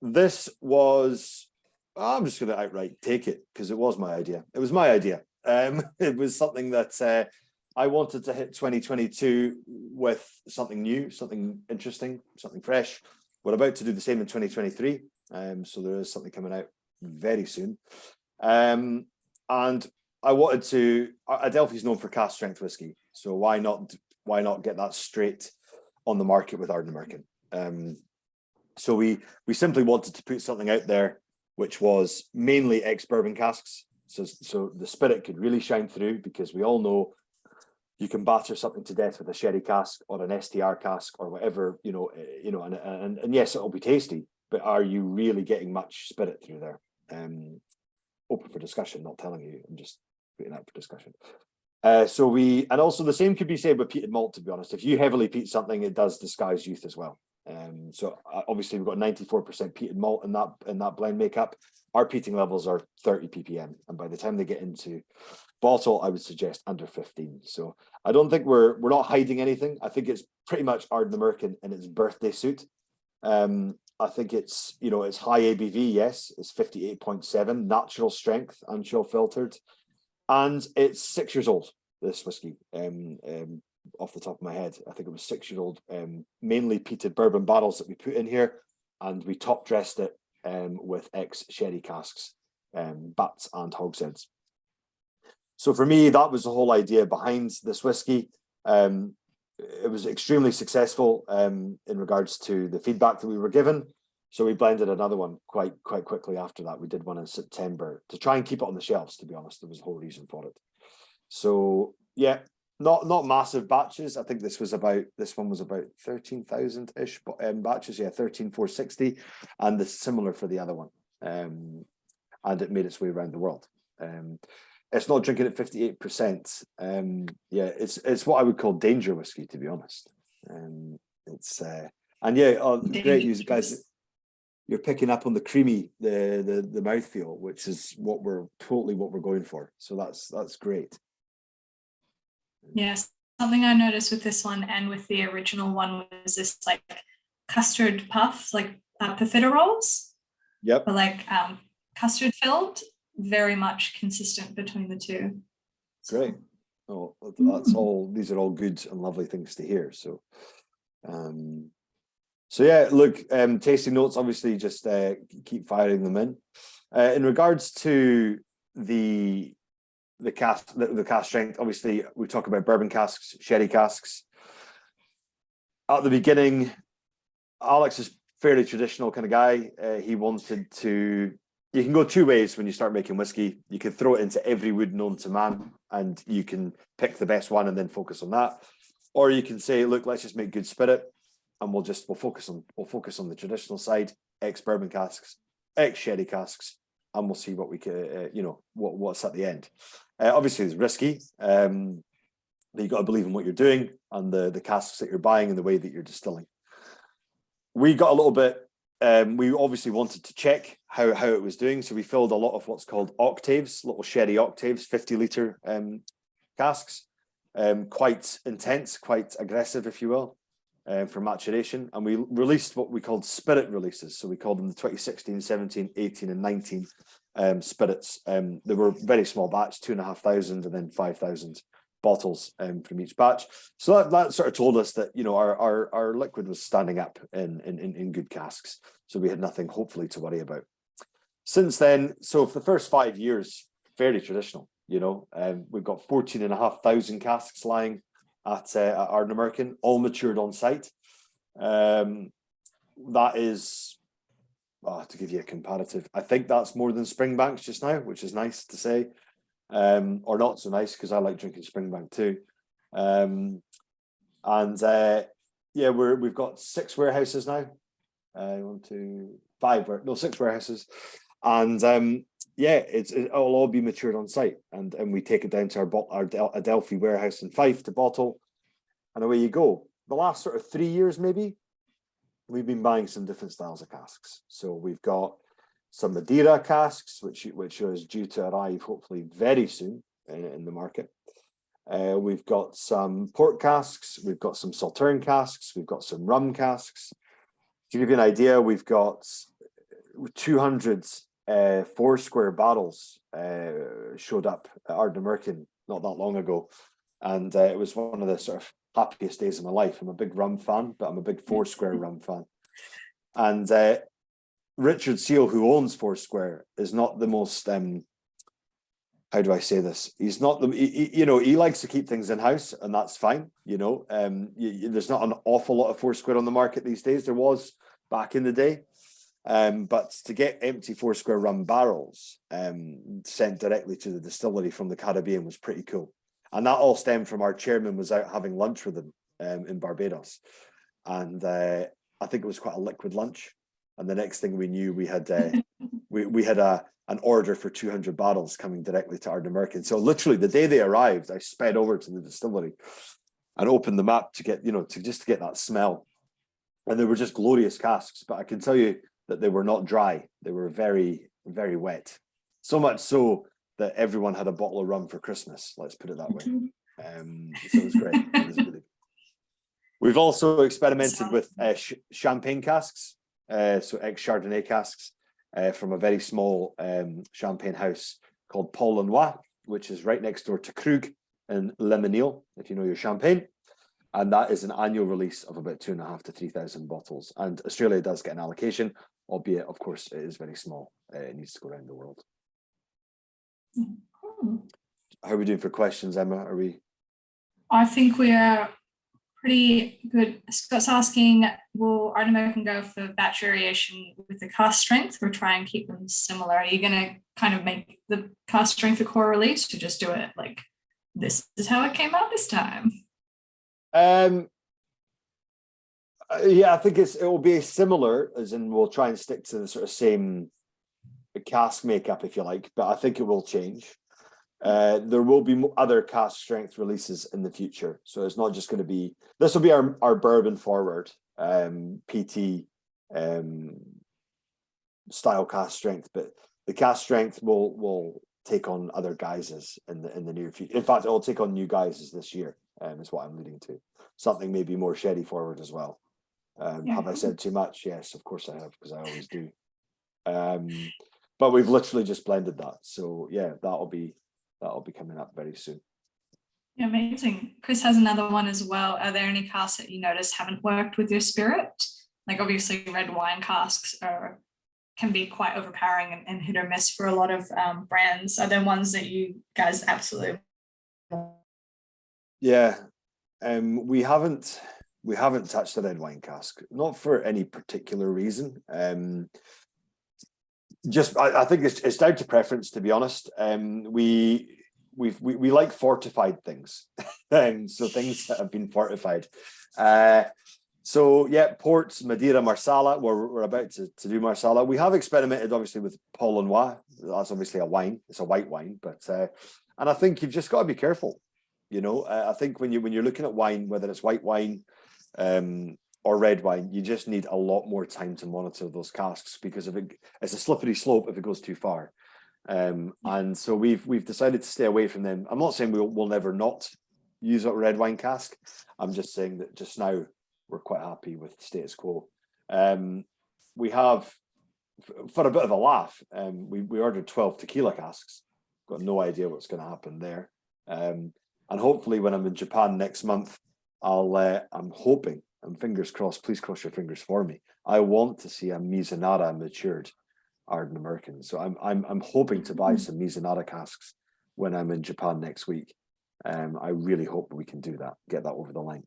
This was, I'm just going to outright take it because it was my idea. It was my idea. It was something that I wanted to hit 2022 with something new, something interesting, something fresh. We're about to do the same in 2023. So there is something coming out very soon. And I wanted to, Adelphi is known for cask strength whiskey. So why not get that straight on the market with Ardnamurchan? So we simply wanted to put something out there which was mainly ex-bourbon casks. So the spirit could really shine through, because we all know you can batter something to death with a sherry cask or an STR cask or whatever, and yes, it'll be tasty, but are you really getting much spirit through there? Open for discussion, not telling you, I'm just putting out for discussion. And also the same could be said with peated malt, to be honest. If you heavily peat something, it does disguise youth as well. So obviously we've got 94% peated malt in that blend makeup. Our peating levels are 30 ppm, and by the time they get into bottle, I would suggest under 15. So I don't think we're not hiding anything. I think it's pretty much Ardnamurchan in its birthday suit. I think it's it's high ABV. Yes, it's 58.7 natural strength and chill filtered, and it's 6 years old. This whiskey, off the top of my head, I think it was 6 year old, mainly peated bourbon barrels that we put in here, and we top dressed it with ex sherry casks, bats and hogsheads. So for me, that was the whole idea behind this whiskey. It was extremely successful in regards to the feedback that we were given. So we blended another one quite quickly after that. We did one in September to try and keep it on the shelves, to be honest. There was a whole reason for it. So yeah, not massive batches. I think this one was about 13,000-ish batches. Yeah, 13,460, and the similar for the other one. And it made its way around the world. It's not drinking at 58%. Yeah, it's what I would call danger whiskey, to be honest. It's and yeah, great news, guys. You're picking up on the creamy, the mouthfeel, which is what we're going for. So that's great. Yes, something I noticed with this one and with the original one was this like custard puffs, like profiteroles. Yep. But like custard filled, very much consistent between the two. Great. Oh, that's all. These are all good and lovely things to hear. So, so yeah. Look, tasting notes. Obviously, just keep firing them in. In regards to the cask strength, obviously we talk about bourbon casks, sherry casks. At the beginning, Alex is fairly traditional kind of guy. He wanted to. You can go two ways when you start making whiskey. You can throw it into every wood known to man, and you can pick the best one and then focus on that. Or you can say, look, let's just make good spirit, and we'll focus on the traditional side, ex bourbon casks, ex sherry casks, and we'll see what we can, what's at the end. Obviously, it's risky, but you've got to believe in what you're doing and the casks that you're buying and the way that you're distilling. We got a little bit. We obviously wanted to check how it was doing, so we filled a lot of what's called octaves, little sherry octaves, 50-litre casks, quite intense, quite aggressive, if you will, for maturation. And we released what we called spirit releases. So we called them the 2016, 17, 18, and 19 spirits. They were very small batch, 2,500 and then 5,000 bottles from each batch. So that sort of told us that our liquid was standing up in good casks. So we had nothing hopefully to worry about. Since then, so for the first 5 years, fairly traditional. We've got 14,500 casks lying at Ardnamurchan, all matured on site. That is, to give you a comparative, I think that's more than Springbanks just now, which is nice to say. Or not so nice, because I like drinking Springbank too. Yeah, we've got 6 warehouses now. 1, 2, 6 warehouses, and yeah, it'll all be matured on site, and we take it down to our Adelphi warehouse in Fife to bottle, and away you go. The last sort of 3 years, maybe, we've been buying some different styles of casks. So we've got some Madeira casks, which is due to arrive hopefully very soon in the market. We've got some port casks, we've got some Sauterne casks, we've got some rum casks. To give you an idea, we've got 200 4-square barrels showed up at Ardnamurchan not that long ago, and it was one of the sort of happiest days of my life. I'm a big rum fan, but I'm a big 4-square rum fan. And Richard Seal, who owns 4-square, is not the most how do I say this? He's not the he likes to keep things in house, and that's fine. There's not an awful lot of 4-square on the market these days. There was back in the day. But to get empty 4-square rum barrels sent directly to the distillery from the Caribbean was pretty cool. And that all stemmed from our chairman was out having lunch with them in Barbados. And I think it was quite a liquid lunch. And the next thing we knew, we had we had an order for 200 barrels coming directly to Ardnamurchan. So literally the day they arrived, I sped over to the distillery and opened them up to get, to get that smell. And they were just glorious casks. But I can tell you that they were not dry. They were very, very wet. So much so that everyone had a bottle of rum for Christmas. Let's put it that way. So it was great. It was really... We've also experimented with champagne casks, so ex-Chardonnay casks from a very small champagne house called Paul and Noir, which is right next door to Krug in Le Mesnil, if you know your champagne. And that is an annual release of about 2,500 to 3,000 bottles. And Australia does get an allocation, albeit, of course, it is very small. It needs to go around the world. How are we doing for questions, Emma? Are we? I think we are pretty good. Scott's asking, will Ardnamurchan go for batch variation with the cask strength or try and keep them similar? Are you going to kind of make the cask strength a core release to just do it like, this is how it came out this time? Yeah, I think it will be similar, as in we'll try and stick to the sort of same cask makeup, if you like, but I think it will change. There will be other cask strength releases in the future, so it's not just going to be, this will be our bourbon forward PT style cask strength, but the cask strength will take on other guises in the near future. In fact, it will take on new guises this year, is what I'm leading to. Something maybe more sherry forward as well. Have I said too much? Yes, of course I have, because I always do. But we've literally just blended that, so yeah, that'll be coming up very soon. Yeah, amazing. Chris has another one as well. Are there any casks that you notice haven't worked with your spirit? Like obviously red wine casks can be quite overpowering and hit or miss for a lot of brands. Are there ones that you guys absolutely? Yeah, we haven't touched the red wine cask, not for any particular reason. Just I think it's down to preference, to be honest. We like fortified things, so things that have been fortified. So yeah, ports, Madeira, Marsala. We're about to do Marsala. We have experimented obviously with Paul and Noir. That's obviously a wine. It's a white wine, but and I think you've just got to be careful. I think when you're looking at wine, whether it's white wine or red wine, you just need a lot more time to monitor those casks, because it's a slippery slope if it goes too far. And so we've decided to stay away from them. I'm not saying we'll never not use a red wine cask. I'm just saying that just now we're quite happy with status quo. We have, for a bit of a laugh, we ordered 12 tequila casks. Got no idea what's going to happen there. And hopefully when I'm in Japan next month, I'm hoping, and fingers crossed, please cross your fingers for me, I want to see a Mizunara matured Ardnamurchan. So I'm hoping to buy some Mizunara casks when I'm in Japan next week. I really hope we can do that, get that over the line.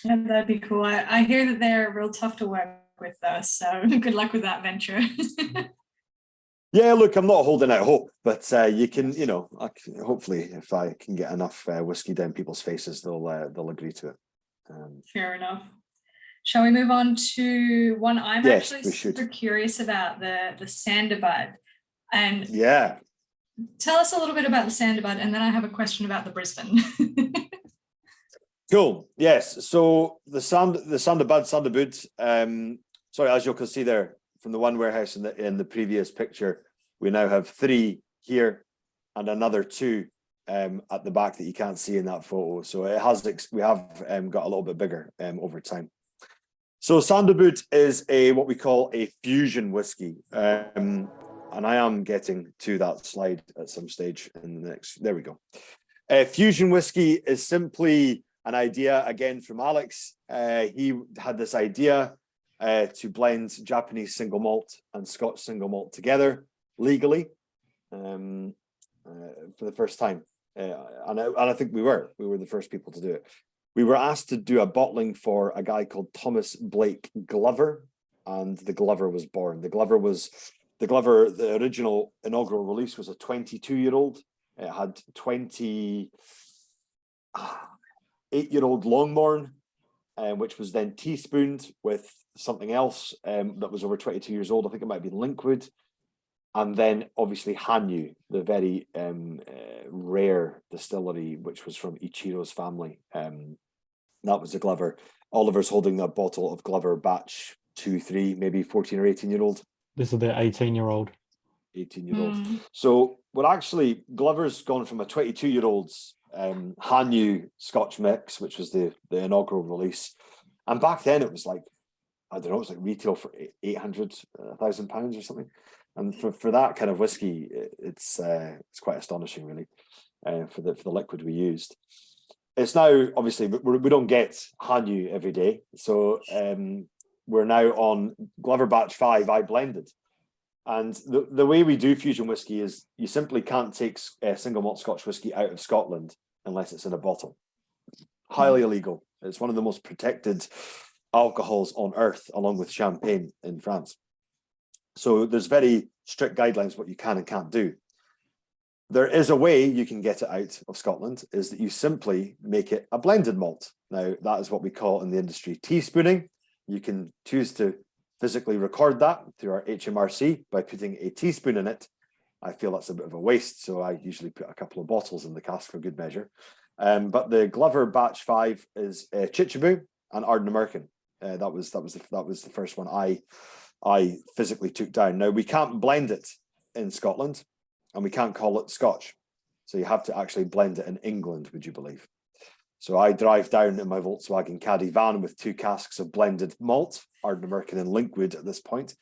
Yeah, that'd be cool. I hear that they're real tough to work with though, so good luck with that venture. Yeah, look, I'm not holding out hope, but you can, hopefully if I can get enough whiskey down people's faces, they'll agree to it. Fair enough. Shall we move on to one I'm Yes, actually we should. super curious about, the Sanderbud. And Yeah. tell us a little bit about the Sanderbud, and then I have a question about the Brisbane. Cool. Yes. So the Sanderbud, sorry, as you can see there from the one warehouse in the previous picture, we now have 3 here and another 2 at the back that you can't see in that photo. So we have got a little bit bigger over time. So Sanderbud is what we call a fusion whiskey. And I am getting to that slide at some stage in the next. There we go. Fusion whiskey is simply an idea, again, from Alex. He had this idea to blend Japanese single malt and Scotch single malt together legally for the first time. And I think we were the first people to do it. We were asked to do a bottling for a guy called Thomas Blake Glover, and the Glover was born. The original inaugural release was a 22-year-old. It had 28-year-old Longmorn, which was then teaspooned with something else that was over 22 years old. I think it might be Linkwood. And then obviously Hanyu, the very rare distillery, which was from Ichiro's family. That was the Glover. Oliver's holding that bottle of Glover batch 2, 3, maybe 14 or 18-year-old. This is the 18-year-old. 18-year-old. So we're actually, Glover's gone from a 22-year-old's Hanyu Scotch mix, which was the inaugural release. And back then it was like, I don't know, it was like retail for 800, £1,000 or something. And for that kind of whiskey, it's quite astonishing, really, for the liquid we used. It's now, obviously, we don't get Hanyu every day. So we're now on Glover Batch 5, I blended. And the way we do fusion whiskey is you simply can't take single malt Scotch whiskey out of Scotland unless it's in a bottle. Highly illegal. It's one of the most protected alcohols on earth, along with champagne in France. So there's very strict guidelines what you can and can't do. There is a way you can get it out of Scotland, is that you simply make it a blended malt. Now, that is what we call in the industry teaspooning. You can choose to physically record that through our HMRC by putting a teaspoon in it. I feel that's a bit of a waste, so I usually put a couple of bottles in the cask for good measure. But the Glover Batch 5 is Chichibu and Ardnamurchan. That was the first one I physically took down. Now, we can't blend it in Scotland, and we can't call it Scotch. So you have to actually blend it in England, would you believe? So I drive down in my Volkswagen Caddy van with 2 casks of blended malt, Ardnamurchan and Linkwood at this point.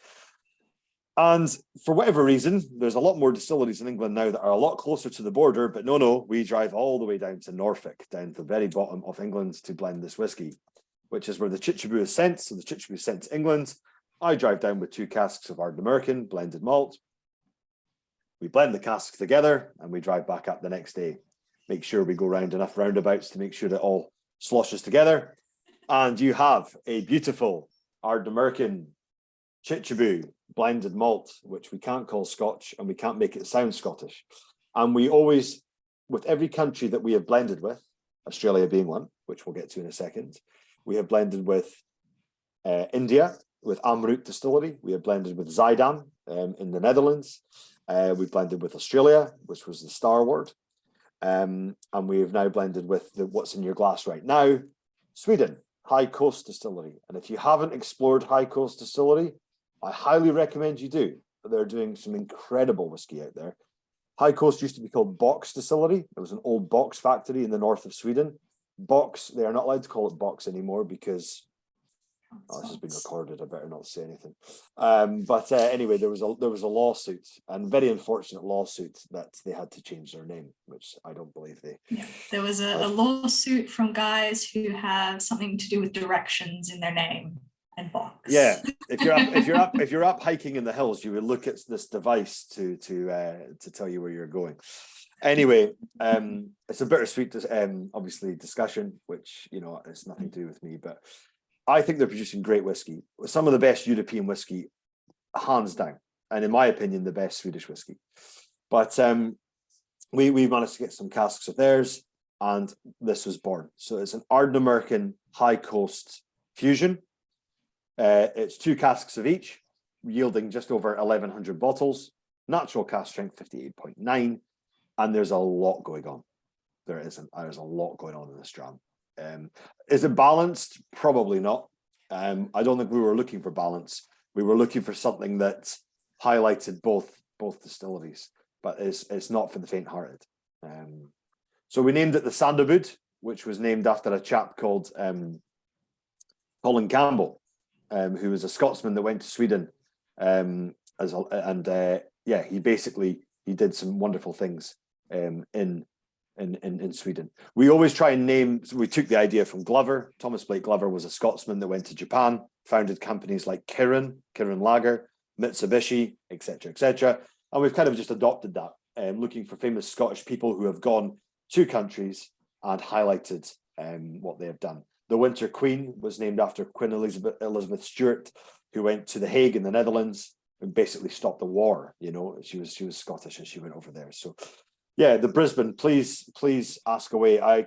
And for whatever reason, there's a lot more distilleries in England now that are a lot closer to the border, but no, we drive all the way down to Norfolk, down to the very bottom of England to blend this whiskey, which is where the Chichibu is sent. So the Chichibu is sent to England. I drive down with 2 casks of Ardnamurchan, blended malt. We blend the casks together and we drive back up the next day. Make sure we go round enough roundabouts to make sure that all sloshes together. And you have a beautiful Ardnamurchan Chichibu blended malt, which we can't call Scotch and we can't make it sound Scottish. And we always, with every country that we have blended with, Australia being one, which we'll get to in a second, we have blended with India, with Amrut Distillery. We have blended with Zidam in the Netherlands. We blended with Australia, which was the Star Word. And we have now blended with what's in your glass right now, Sweden, High Coast Distillery. And if you haven't explored High Coast Distillery, I highly recommend you do. They're doing some incredible whiskey out there. High Coast used to be called Box Distillery. It was an old box factory in the north of Sweden. Box, they are not allowed to call it Box anymore because this has been recorded. I better not say anything. But anyway, there was a lawsuit, and very unfortunate lawsuit, that they had to change their name, which I don't believe they. Yeah, there was a lawsuit from guys who have something to do with directions in their name and box. Yeah, if you're up hiking in the hills, you would look at this device to tell you where you're going. Anyway, it's a bittersweet, obviously, discussion, which it's nothing to do with me, but I think they're producing great whiskey, some of the best European whiskey, hands down, and in my opinion, the best Swedish whiskey. But we managed to get some casks of theirs, and this was born. So it's an Ardnamurchan High Coast fusion. It's 2 casks of each, yielding just over 1,100 bottles. Natural cask strength 58.9, and there's a lot going on. There's a lot going on in this dram. Is it balanced? Probably not. I don't think we were looking for balance. We were looking for something that highlighted both distilleries, but it's not for the faint-hearted. So we named it the Sandalwood, which was named after a chap called Colin Campbell, who was a Scotsman that went to Sweden, he did some wonderful things in Sweden. We always try and name. So we took the idea from Glover. Thomas Blake Glover was a Scotsman that went to Japan, founded companies like Kirin Lager, Mitsubishi, etc., and we've kind of just adopted that, looking for famous Scottish people who have gone to countries and highlighted what they have done. The Winter Queen was named after Queen Elizabeth Stuart, who went to The Hague in the Netherlands and basically stopped the war. You know, she was Scottish and she went over there. So, yeah, the Brisbane. Please ask away. I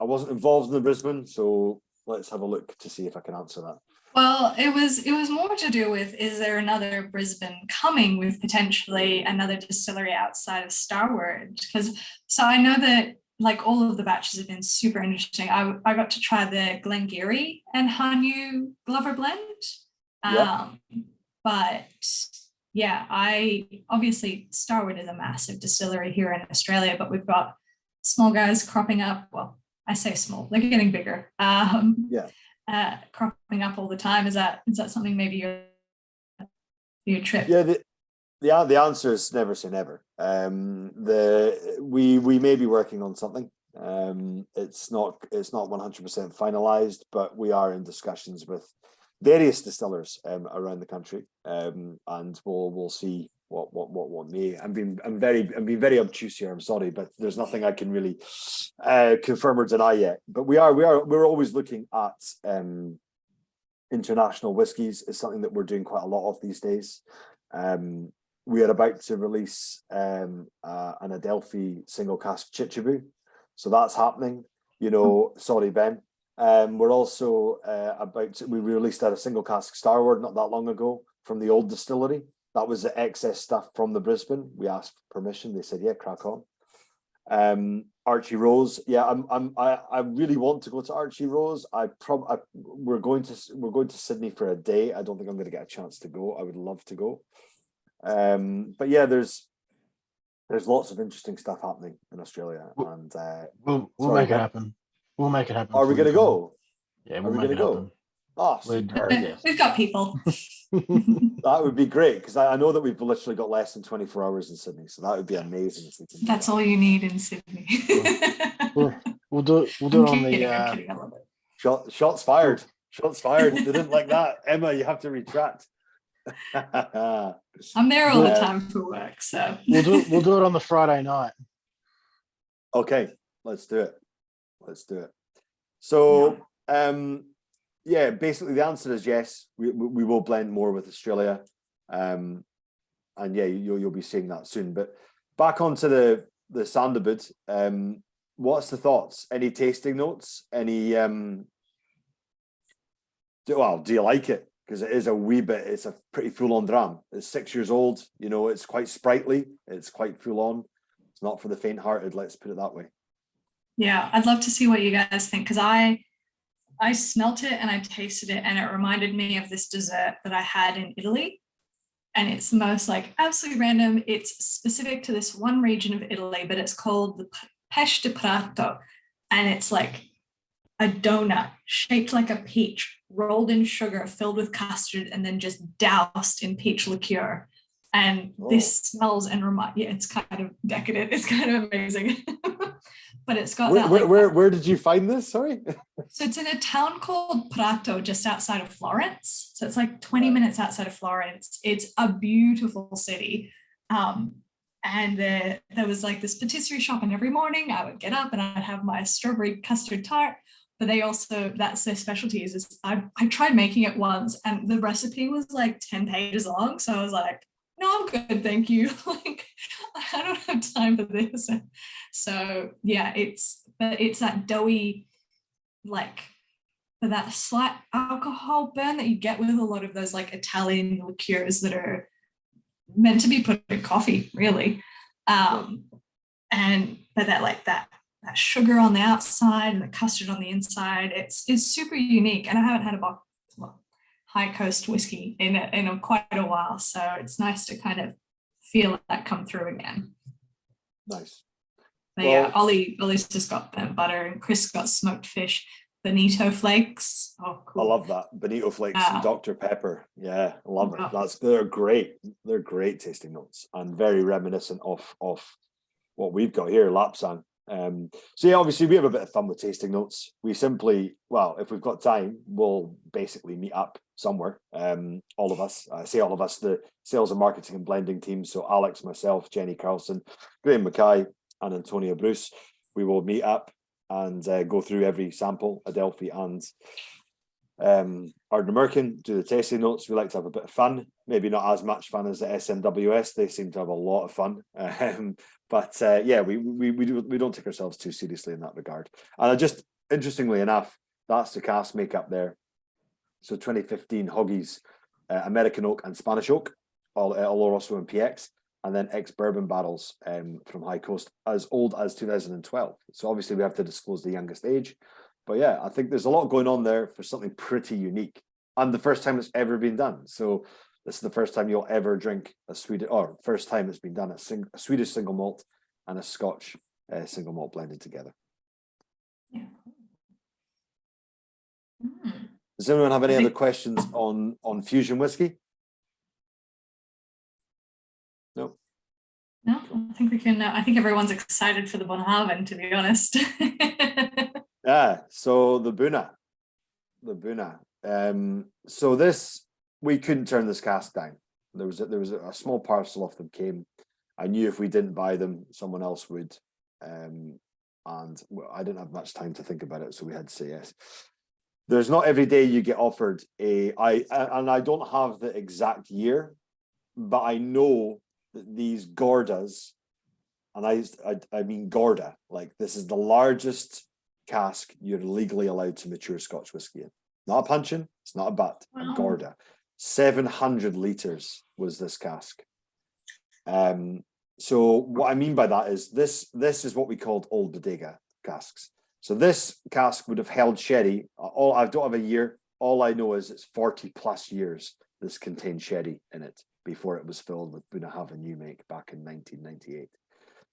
wasn't involved in the Brisbane, so let's have a look to see if I can answer that. Well, it was more to do with, is there another Brisbane coming with potentially another distillery outside of Starward? So I know that like all of the batches have been super interesting. I got to try the Glengarry and Hanyu Glover blend. But yeah, obviously Starward is a massive distillery here in Australia, but we've got small guys cropping up. Well, I say small, they're getting bigger. Cropping up all the time. Is that something maybe your trip? Yeah, the answer is never say never. We may be working on something. It's not 100% finalized, but we are in discussions with various distillers around the country, and we'll see what may. I'm being very obtuse here. I'm sorry, but there's nothing I can really confirm or deny yet. But we're always looking at international whiskies. Is something that we're doing quite a lot of these days. We are about to release an Adelphi single cask Chichibu, so that's happening. You know, sorry, Ben. We're also we released a single cask Starward not that long ago from the old distillery. That was the excess stuff from the Brisbane. We asked permission. They said, yeah, crack on. Archie Rose. Yeah, I really want to go to Archie Rose. We're going to Sydney for a day. I don't think I'm going to get a chance to go. I would love to go. But yeah, there's lots of interesting stuff happening in Australia, and we'll make it happen. We'll make it happen. Are we going to go? Yeah, we'll make it happen. Oh, we've got people. That would be great, because I know that we've literally got less than 24 hours in Sydney, so that would be amazing if we can. That's all you need in Sydney. We'll do it on the shots fired. Shots fired. They didn't like that. Emma, you have to retract. I'm there all the time for work, so we'll do it on the Friday night. Okay, let's do it. So yeah, basically the answer is yes. We will blend more with Australia, and yeah, you'll be seeing that soon. But back onto the Sandalwood. What's the thoughts? Any tasting notes? Any do you like it? Because it is it's a pretty full-on dram. It's 6 years old. You know, it's quite sprightly. It's quite full-on. It's not for the faint-hearted. Let's put it that way. Yeah, I'd love to see what you guys think, because I smelt it and I tasted it, and it reminded me of this dessert that I had in Italy. And it's the most like absolutely random. It's specific to this one region of Italy, but it's called the pesce di prato. And it's like a donut shaped like a peach, rolled in sugar, filled with custard, and then just doused in peach liqueur. And this smells and it's kind of decadent. It's kind of amazing. But it's got where did you find this? Sorry. So it's in a town called Prato, just outside of Florence. So it's like 20 minutes outside of Florence. It's a beautiful city. And there was like this patisserie shop, and every morning I would get up and I'd have my strawberry custard tart. But they also, that's their specialty is I tried making it once, and the recipe was like 10 pages long. So I was like, no, I'm good, thank you. Like, I don't have time for this. So yeah, it's that doughy, like for that slight alcohol burn that you get with a lot of those like Italian liqueurs that are meant to be put in coffee, really. But that sugar on the outside and the custard on the inside, it's super unique. And I haven't had a high coast whiskey in quite a while, so it's nice to kind of feel that come through again. Nice. But yeah, Ollie's just got burnt butter, and Chris got smoked fish, bonito flakes. Oh, cool. I love that. Bonito flakes and Dr. Pepper. Yeah, I love it. Wow. They're great. They're great tasting notes and very reminiscent of what we've got here, Lapsang. So yeah, obviously we have a bit of fun with tasting notes. We simply, well, if we've got time, we'll basically meet up somewhere. All of us, I say all of us, the sales and marketing and blending team. So Alex, myself, Jenny Carlson, Graham Mackay, and Antonia Bruce. We will meet up and go through every sample, Adelphi and Ardnamurchan, do the tasting notes. We like to have a bit of fun, maybe not as much fun as the SMWS. They seem to have a lot of fun. But yeah, we don't take ourselves too seriously in that regard. And just interestingly enough, that's the cask makeup there. So 2015 Hoggies, American oak and Spanish oak, all also in PX, and then ex-bourbon barrels from High Coast as old as 2012. So obviously we have to disclose the youngest age. But yeah, I think there's a lot going on there for something pretty unique. And the first time it's ever been done. So this is the first time you'll ever drink a Swedish, or first time it's been done, a Swedish single malt and a Scotch single malt blended together. Yeah. Does anyone have any other questions on fusion whiskey? No. No, I think we can. I think everyone's excited for the Bonhaven, to be honest. Yeah. So the Buna. So this, we couldn't turn this cask down. There was a small parcel of them came. I knew if we didn't buy them, someone else would. And I didn't have much time to think about it, so we had to say yes. There's not every day you get offered and I don't have the exact year, but I know that these Gordas, and I mean Gorda, like this is the largest cask you're legally allowed to mature Scotch whiskey in. Not a puncheon, it's not a butt, a Gorda. 700 litres was this cask. So what I mean by that is this is what we called old bodega casks. So this cask would have held sherry. I don't have a year. All I know is it's 40 plus years this contained sherry in it before it was filled with Bunnahabhain new make back in 1998.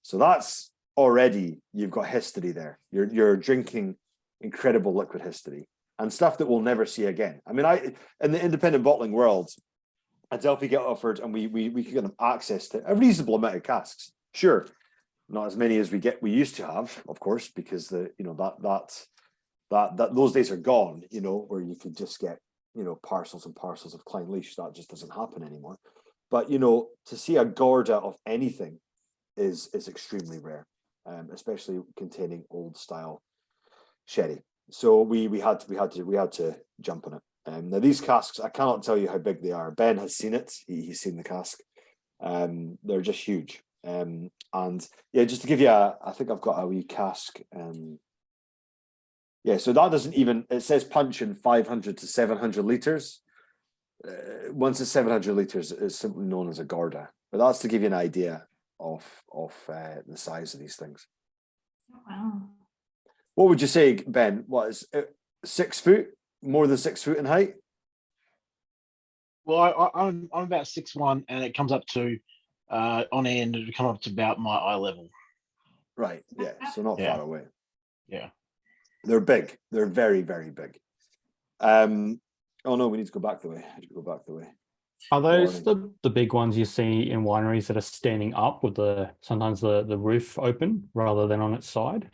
So that's already, you've got history there. You're drinking incredible liquid history and stuff that we'll never see again. I mean, in the independent bottling world, Adelphi get offered and we could get them access to a reasonable amount of casks. Sure. Not as many as we used to have, of course, because those days are gone, where you could just get, parcels and parcels of Clynelish. That just doesn't happen anymore. But, to see a Gorda of anything is extremely rare, especially containing old style sherry. So we had to jump on it. Now these casks, I cannot tell you how big they are. Ben has seen it. He's seen the cask. They're just huge. And yeah, just to give you I think I've got a wee cask. Yeah, so that doesn't even, it says punch in 500 to 700 litres. Once it's 700 litres, it's simply known as a Gorda. But that's to give you an idea of the size of these things. Wow. What would you say, Ben? What is it, 6 foot? More than 6 foot in height? Well, I'm about 6'1", and it comes up to on end. It come up to about my eye level. Right. Yeah. So not far away. Yeah. They're big. They're very, very big. Oh no, we need to go back the way. Are those the big ones you see in wineries that are standing up with sometimes the roof open rather than on its side?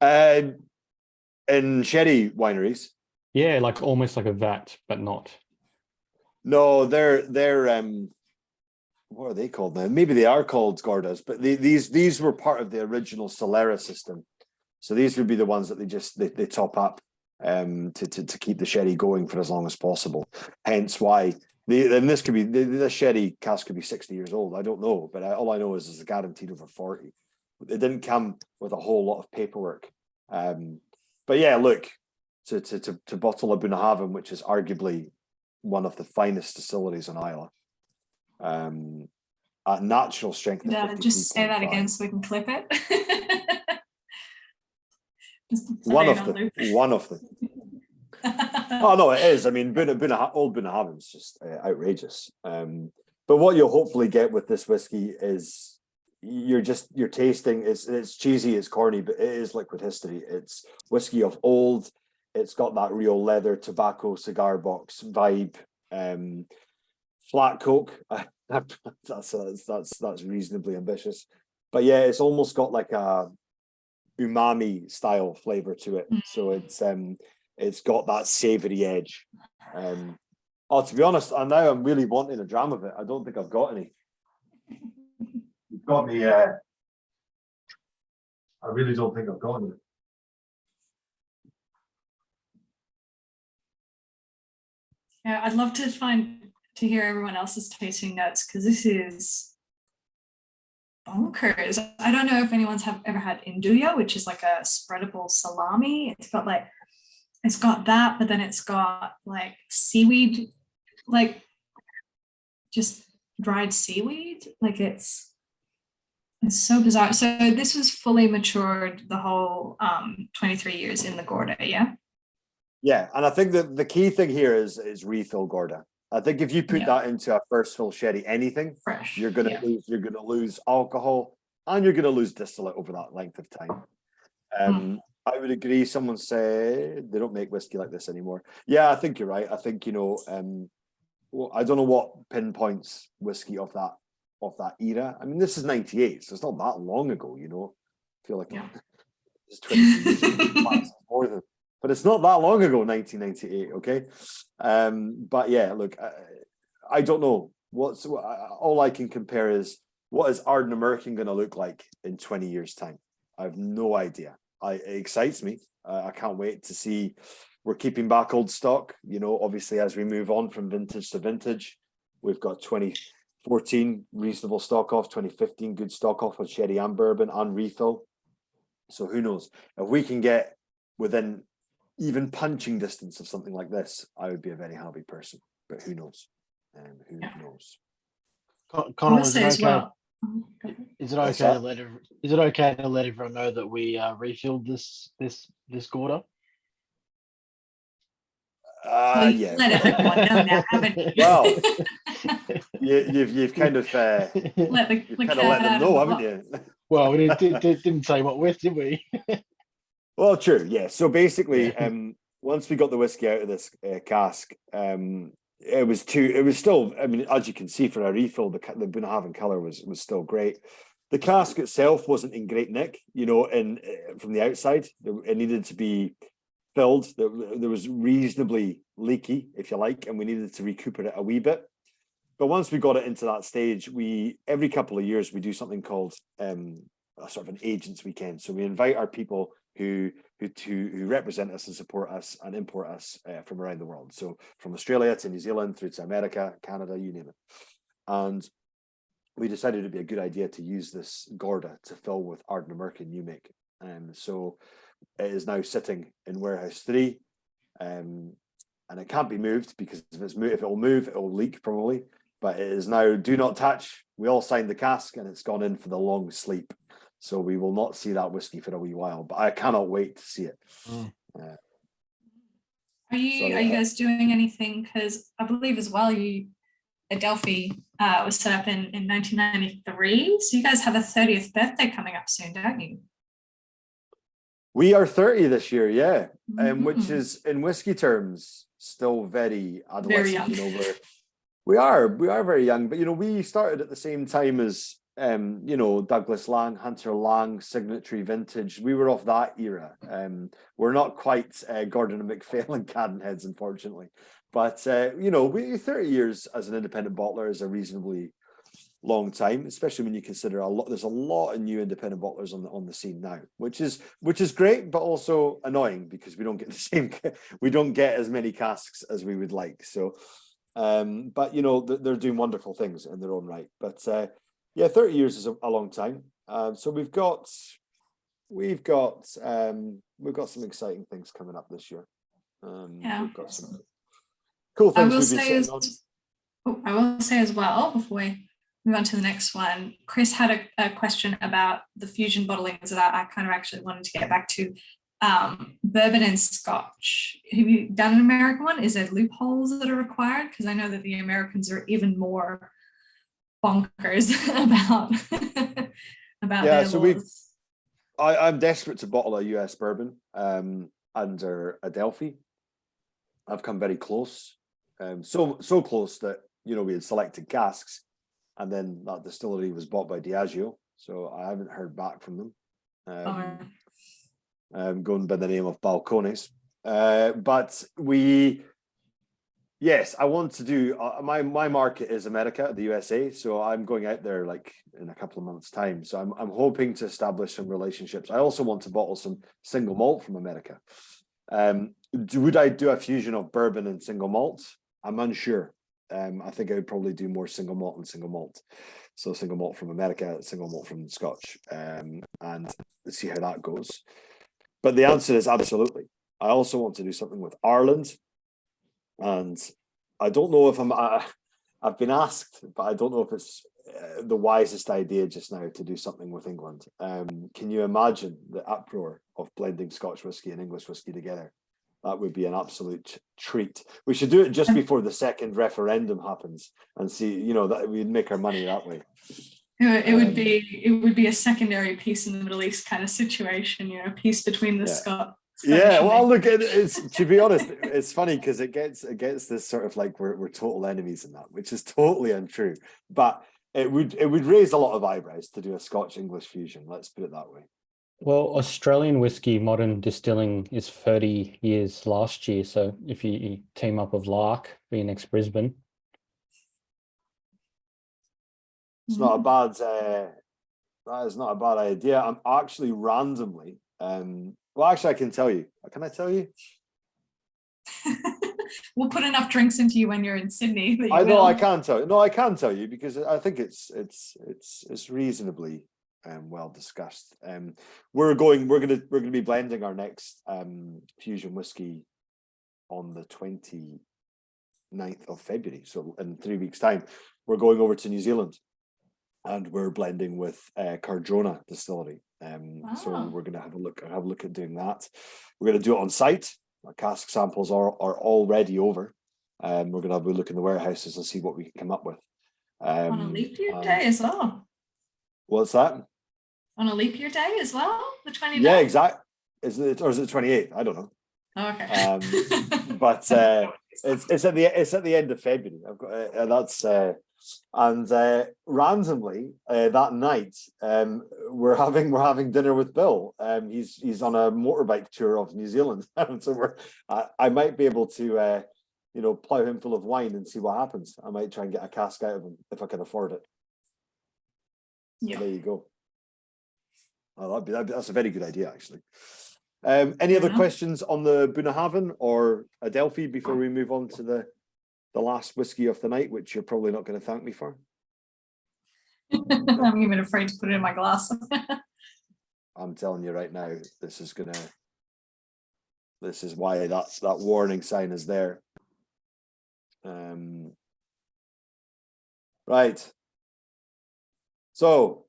In sherry wineries. Yeah, like almost like a vat, but not. No, they're what are they called now? Maybe they are called Gordas, but these were part of the original Solera system. So these would be the ones that they top up to keep the sherry going for as long as possible. Hence why this could be the sherry cask could be 60 years old. I don't know, but all I know is it's guaranteed over 40. It didn't come with a whole lot of paperwork. But yeah, look, to bottle a Bunnahabhain, which is arguably one of the finest distilleries on Islay. At natural strength of Yeah, just say that 53.5. again so we can clip it. One of them. Oh no, it is. I mean, old Bunnahabhain's just outrageous. But what you'll hopefully get with this whiskey is you're tasting. It's cheesy, it's corny, but it is liquid history. It's whiskey of old. It's got that real leather tobacco cigar box vibe. Flat Coke. That's reasonably ambitious, but yeah, it's almost got like a umami style flavor to it. So it's got that savory edge. To be honest, I'm really wanting a dram of it. I don't think I've got any. You've got me. I really don't think I've got any. Yeah, I'd love to hear everyone else's tasting notes, because this is bonkers. I don't know if anyone's ever had Induja, which is like a spreadable salami. It's got that, but then it's got like seaweed, like just dried seaweed. Like it's so bizarre. So this was fully matured the whole 23 years in the Gorda, yeah? Yeah, and I think that the key thing here is refill Gorda. I think if you put that into a first fill sherry, anything fresh, you're gonna lose alcohol and you're gonna lose distillate over that length of time. I would agree. Someone say they don't make whiskey like this anymore. Yeah, I think you're right. I think, well, I don't know what pinpoints whiskey of that era. I mean, this is 98, so it's not that long ago, I feel like it's 20 years more than. But it's not that long ago, 1998, okay? But yeah, look, I don't know. All I can compare is, what is Ardnamurchan going to look like in 20 years' time? I have no idea. It excites me. I can't wait to see. We're keeping back old stock, obviously, as we move on from vintage to vintage. We've got 2014 reasonable stock off, 2015 good stock off on sherry and bourbon and refill. So who knows? If we can get within even punching distance of something like this, I would be a very happy person. But who knows? Who knows? Connal, is it okay? Is it okay to let everyone know that we refilled this Gorda? Yeah. Let everyone know now, haven't you? Well, you've kind of let them know, haven't you? Well, we didn't say what with, did we? Well, true, yeah. So basically, once we got the whiskey out of this cask, it was still, I mean, as you can see for a refill, the Bunnahabhain colour was still great. The cask itself wasn't in great nick, from the outside. It needed to be filled. There was reasonably leaky, if you like, and we needed to recuperate a wee bit. But once we got it into that stage, every couple of years we do something called a sort of an agents weekend. So we invite our people who represent us and support us and import us from around the world. So from Australia to New Zealand, through to America, Canada, you name it. And we decided it'd be a good idea to use this Gorda to fill with Ardnamurchan new make. So it is now sitting in warehouse 3, and it can't be moved, because if it'll move, it'll leak probably. But it is now do not touch. We all signed the cask, and it's gone in for the long sleep. So we will not see that whiskey for a wee while, but I cannot wait to see it. Are you guys doing anything? Because I believe as well, Adelphi was set up in 1993. So you guys have a 30th birthday coming up soon, don't you? We are 30 this year, yeah, which is in whiskey terms still very adolescent. Very young. We are very young, but we started at the same time as Douglas Lang, Hunter Lang, Signatory Vintage. We were of that era. We're not quite Gordon and MacPhail and Cadenheads, unfortunately, but 30 years as an independent bottler is a reasonably long time, especially when you consider there's a lot of new independent bottlers on the scene now, which is great, but also annoying, because we don't get as many casks as we would like. So but they're doing wonderful things in their own right. But 30 years is a long time. So we've got some exciting things coming up this year. Yeah. We've got some cool things I will we've been say sitting on. I will say as well, before we move on to the next one, Chris had a question about the fusion bottlings that I kind of actually wanted to get back to. Bourbon and Scotch. Have you done an American one? Is there loopholes that are required? Because I know that the Americans are even more bonkers about their So laws. I'm desperate to bottle a US bourbon under Adelphi. I've come very close, so close that we had selected casks, and then that distillery was bought by Diageo, so I haven't heard back from them. Going by the name of Balcones, but yes, I want to do my market is America, the USA, so I'm going out there like in a couple of months' time. So I'm hoping to establish some relationships. I also want to bottle some single malt from America. Would I do a fusion of bourbon and single malt? I'm unsure. I think I would probably do more single malt and single malt. So single malt from America, single malt from Scotch, and see how that goes. But the answer is absolutely. I also want to do something with Ireland, and I don't know if I've been asked, but I don't know if it's the wisest idea just now to do something with England. Can you imagine the uproar of blending Scotch whiskey and English whiskey together? That would be an absolute treat. We should do it just before the second referendum happens and see, that we'd make our money that way. It would be a secondary peace in the Middle East kind of situation, peace between the Scots. Yeah, well, look, it's to be honest, it's funny because it gets this sort of like we're total enemies in that, which is totally untrue. But it would raise a lot of eyebrows to do a Scotch-English fusion. Let's put it that way. Well, Australian whiskey modern distilling is 30 years last year. So if you team up with Lark, being ex-Brisbane. It's not a bad, that is not a bad idea. I'm actually randomly, well, actually, I can tell you. Can I tell you? We'll put enough drinks into you when you're in Sydney. I know I can tell you. No, I can tell you because I think it's reasonably well discussed. We're gonna be blending our next fusion whiskey on the 29th of February. So in 3 weeks' time, we're going over to New Zealand, and we're blending with Cardrona Distillery. So we're gonna have a look at doing that. We're gonna do it on site. Our cask samples are already over. We're gonna have a look in the warehouses and see what we can come up with. On a leap year day as well. What's that? On a leap year day as well, the 29th? Yeah, exactly. Is it 28th? I don't know. Oh, okay. But it's at the end of February. I've got that's randomly that night we're having dinner with Bill. He's on a motorbike tour of New Zealand, so I might be able to plow him full of wine and see what happens. I might try and get a cask out of him if I can afford it. Yeah. So there you go. Oh, that's a very good idea, actually. Any other questions on the Bunnahabhain or Adelphi before we move on to the last whiskey of the night, which you're probably not going to thank me for? I'm even afraid to put it in my glass. I'm telling you right now, this is why that warning sign is there. Right. So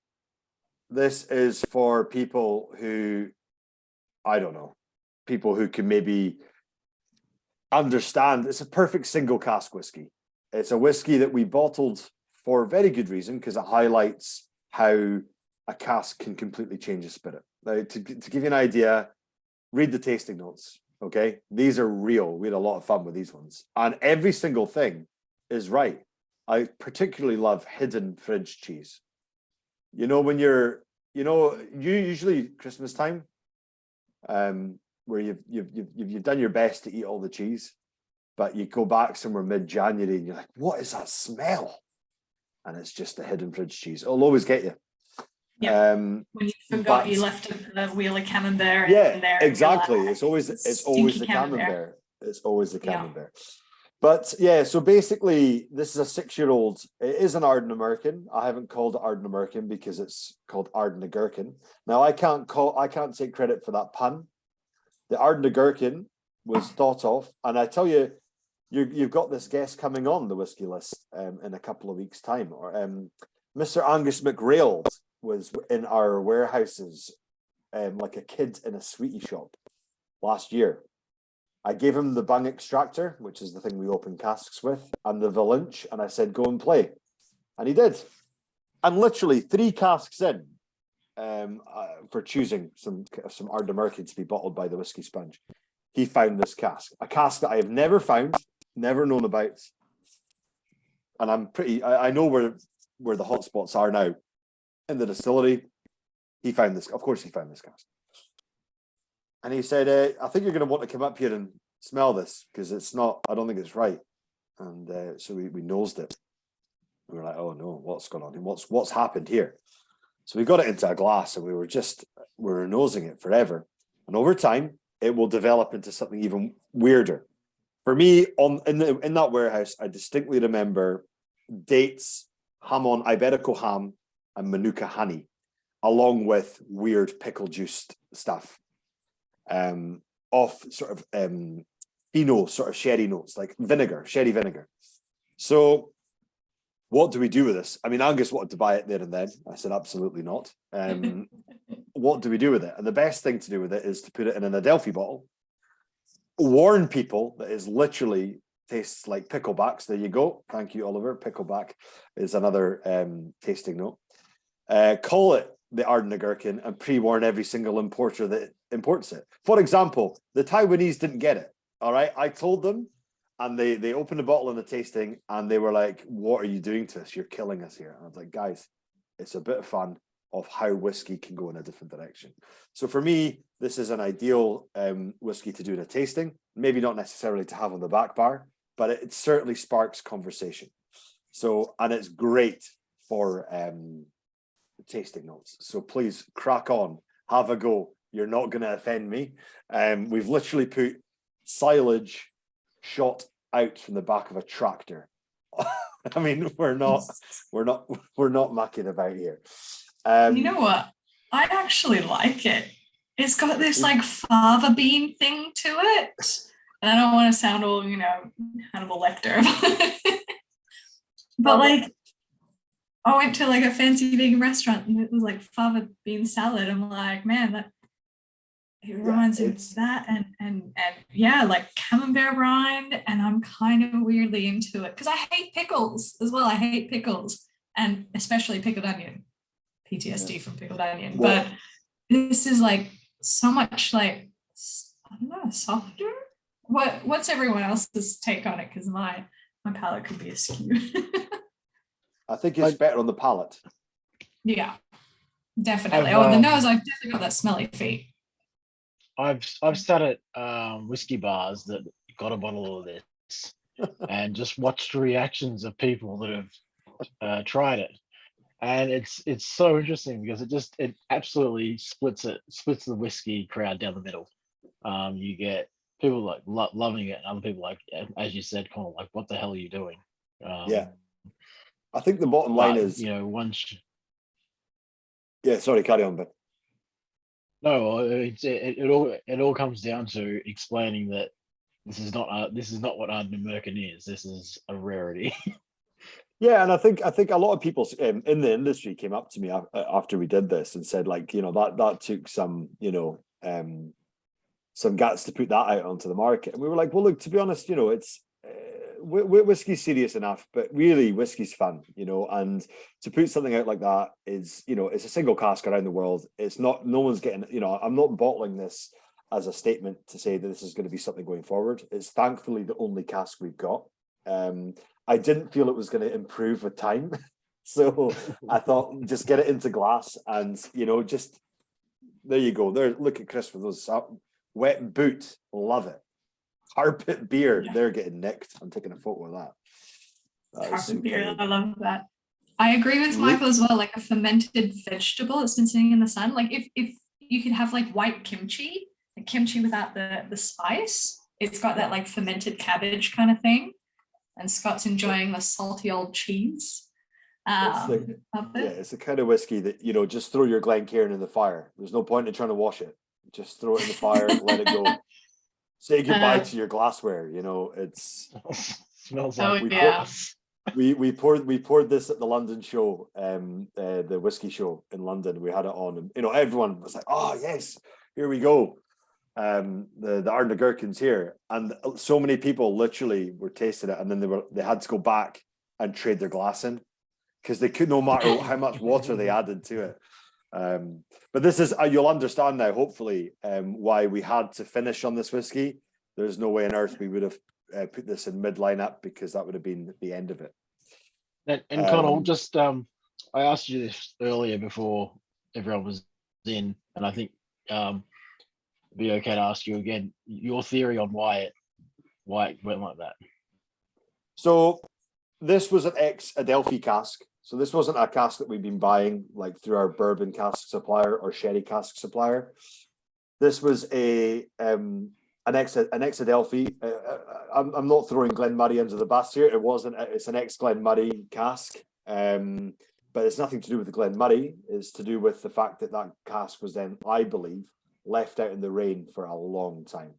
this is for people who, I don't know, people who can maybe understand. It's a perfect single cask whiskey. It's a whiskey that we bottled for a very good reason, because it highlights how a cask can completely change a spirit. Now, to give you an idea, read the tasting notes, okay? These are real. We had a lot of fun with these ones. And every single thing is right. I particularly love hidden fridge cheese. When you usually Christmas time, where you've done your best to eat all the cheese, but you go back somewhere mid-January and you're like, what is that smell? And it's just the hidden fridge cheese. It'll always get you. Yeah. When you forgot you left a wheel of camembert in there. Exactly. It's always the camembert. It's always the camembert. But yeah, so basically this is a 6-year-old. It is an Ardnamurchan. I haven't called it Ardnamurchan because it's called Ardnagurchan. Now I can't take credit for that pun. The Ardnagurchan was thought of, and I tell you, you've got this guest coming on the whiskey list in a couple of weeks' time. Or Mr. Angus McRail was in our warehouses like a kid in a sweetie shop last year. I gave him the bung extractor, which is the thing we open casks with, and the Valinch, and I said, go and play. And he did. And literally 3 casks in for choosing some Ardnamurchan to be bottled by the Whiskey Sponge, he found this cask, a cask that I have never found, never known about. And I know where the hotspots are now in the distillery. He found this, of course he found this cask. And he said, I think you're going to want to come up here and smell this, because I don't think it's right. And so we nosed it. We were like, oh no, what's going on? What's happened here? So we got it into a glass, and we were nosing it forever. And over time, it will develop into something even weirder. For me, in that warehouse, I distinctly remember dates, hamon, Iberico ham, and Manuka honey, along with weird pickle juiced stuff. Off sort of Pinot, sort of sherry notes, like sherry vinegar. So what do we do with this? I mean, Angus wanted to buy it there and then. I said, absolutely not. What do we do with it? And the best thing to do with it is to put it in an Adelphi bottle, warn people that it literally tastes like picklebacks. There you go. Thank you, Oliver. Pickleback is another tasting note. Call it the Ardnamurchan and pre-warn every single importer that imports it. For example, the Taiwanese didn't get it. All right, I told them, and they opened the bottle in the tasting, and they were like, "What are you doing to us? You're killing us here." And I was like, "Guys, it's a bit of fun of how whiskey can go in a different direction." So for me, this is an ideal whiskey to do in a tasting. Maybe not necessarily to have on the back bar, but it certainly sparks conversation. So, and it's great for tasting notes. So please crack on, have a go. You're not going to offend me. We've literally put silage shot out from the back of a tractor. I mean, we're not mucking about here. You know what? I actually like it. It's got this like fava bean thing to it. And I don't want to sound all, Hannibal Lecter. But like, I went to like a fancy vegan restaurant and it was like fava bean salad. I'm like, man, it reminds me of that and yeah, like camembert rind, and I'm kind of weirdly into it because I hate pickles as well. I hate pickles, and especially pickled onion. PTSD from pickled onion. But this is like so much like, I don't know, softer. What's everyone else's take on it? Because my palate could be askew. I think it's better on the palate. Yeah, definitely. The nose, I've definitely got that smelly feet. I've sat at whiskey bars that got a bottle of this and just watched the reactions of people that have tried it, and it's so interesting because it absolutely splits the whiskey crowd down the middle. You get people like loving it, and other people like, as you said, Connal, like, what the hell are you doing? I think the bottom line is, sorry, carry on, but. No, it all comes down to explaining that this is not what Ardnamurchan is. This is a rarity. Yeah, and I think a lot of people in the industry came up to me after we did this and said, like, that took some guts to put that out onto the market. And we were like, well, look, to be honest, it's whiskey's serious enough, but really whiskey's fun, and to put something out like that is, it's a single cask around the world. It's not, no one's getting, I'm not bottling this as a statement to say that this is going to be something going forward. It's thankfully the only cask we've got. I didn't feel it was going to improve with time. So I thought, just get it into glass and, just, there you go. There, look at Chris with those wet boot. Love it. Carpet beer, they're getting nicked. I'm taking a photo of that. Carpet beer, I love that. I agree with Michael as well. Like a fermented vegetable that's been sitting in the sun. Like if you could have like white kimchi, like kimchi without the spice, it's got that like fermented cabbage kind of thing. And Scott's enjoying the salty old cheese. It's the kind of whiskey that, just throw your Glencairn in the fire. There's no point in trying to wash it. Just throw it in the fire, let it go. say goodbye to your glassware. You know, it's Smells Oh, like yeah. glass. we poured this at the London show, the whiskey show in London. We had it on, and you know, everyone was like, "Oh yes, here we go." The Ardnamurchan's here, and so many people literally were tasting it, and then they had to go back and trade their glass in because they could, no matter how much water they added to it. But this is you'll understand now, hopefully, why we had to finish on this whiskey. There's no way on earth we would have put this in mid lineup, because that would have been the end of it. And Connal, just I asked you this earlier before everyone was in, and I think it'd be okay to ask you again your theory on why it went like that. So this was an ex-Adelphi cask. So this wasn't a cask that we've been buying like through our bourbon cask supplier or sherry cask supplier. This was an ex-Adelphi. I'm not throwing Glenmurray under the bus here. It's an ex-Glenmurray cask, but it's nothing to do with the Glenmurray. It's to do with the fact that that cask was then, I believe, left out in the rain for a long time,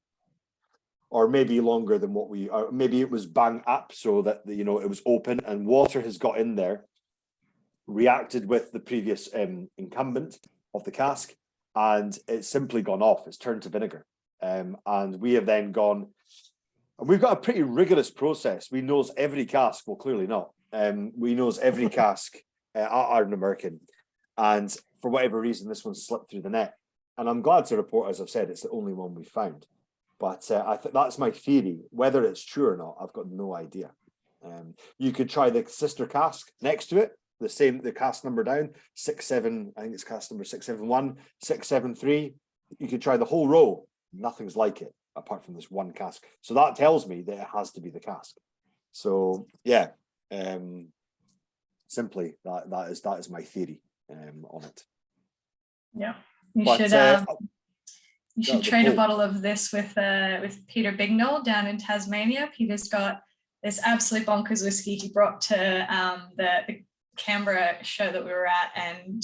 or maybe longer than what maybe it was bang up so that it was open and water has got in there, reacted with the previous incumbent of the cask, and it's simply gone off. It's turned to vinegar. And we have then gone, and we've got a pretty rigorous process. We knows every cask, well, clearly not. We knows every cask at Ardnamurchan, and for whatever reason, this one slipped through the net. And I'm glad to report, as I've said, it's the only one we found. But I think that's my theory. Whether it's true or not, I've got no idea. You could try the sister cask next to it, the cask number down, 67, I think it's cask number 671, 673. You could try the whole row. Nothing's like it apart from this one cask. So that tells me that it has to be the cask. So yeah, simply that is my theory on it. Yeah, you should trade a bottle of this with Peter Bignell down in Tasmania. Peter's got this absolute bonkers whiskey he brought to the Canberra show that we were at, and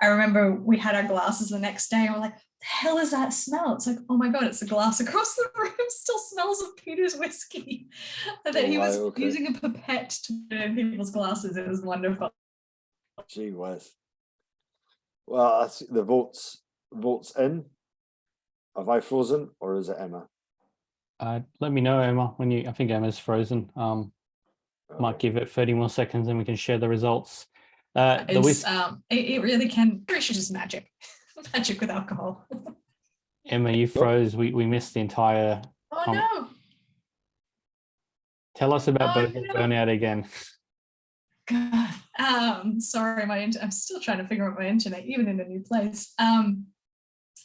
I remember we had our glasses the next day and we're like, the hell is that smell? It's like, oh my God, it's a glass across the room, still smells of Peter's whiskey. And then he was using a pipette to put in people's glasses. It was wonderful. Gee whiz. Well, that's the votes in. Have I frozen, or is it Emma? Let me know, Emma, I think Emma's frozen. Might give it 30 more seconds and we can share the results. It really can. It's just magic. Magic with alcohol. Emma, you froze. We missed the entire. Oh no! Tell us about burnout again. God, sorry, I'm still trying to figure out my internet, even in a new place.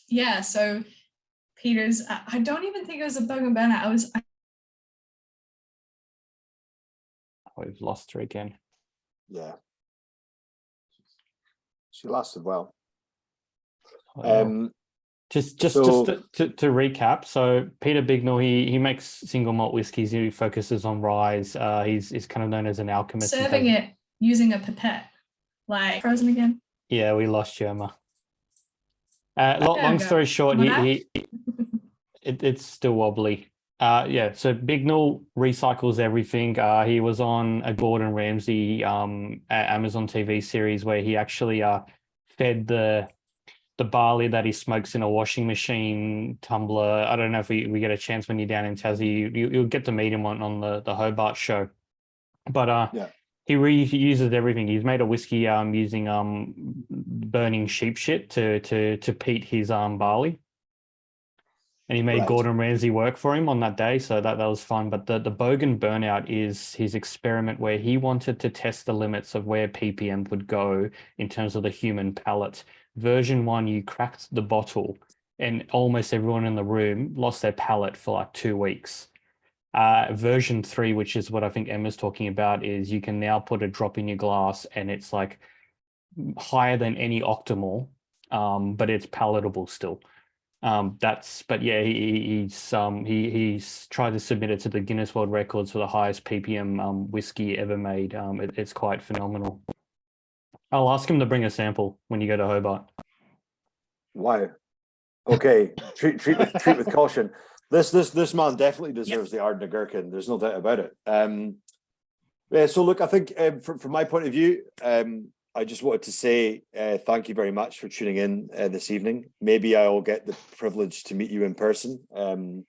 Yeah, so Peter's. I don't even think it was a Bogan burnout. We've lost her again. Yeah, she lasted well. Just to recap, so Peter Bignell, he makes single malt whiskies. He focuses on rye. He's kind of known as an alchemist. Serving it using a pipette, like frozen again. Yeah, we lost you, Emma. Long story short, it's still wobbly. So Bignell recycles everything. He was on a Gordon Ramsay Amazon TV series where he actually fed the barley that he smokes in a washing machine tumbler. I don't know if we get a chance when you're down in Tassie. You'll get to meet him on the Hobart show. But he reuses everything. He's made a whiskey using burning sheep shit to peat his barley. And he made Gordon Ramsay work for him on that day, so that was fun. But the Bogan burnout is his experiment where he wanted to test the limits of where ppm would go in terms of the human palate. Version 1, you cracked the bottle and almost everyone in the room lost their palate for like 2 weeks. Version 3, which is what I think Emma's talking about, is you can now put a drop in your glass and it's like higher than any octomore, but it's palatable still. He's tried to submit it to the Guinness World Records for the highest ppm whiskey ever made. It's quite phenomenal. I'll ask him to bring a sample when you go to Hobart. Wow. Okay, treat with caution. This man definitely deserves the Ardnamurchan. There's no doubt about it. Yeah, so look, I think from my point of view, I just wanted to say thank you very much for tuning in this evening. Maybe I'll get the privilege to meet you in person in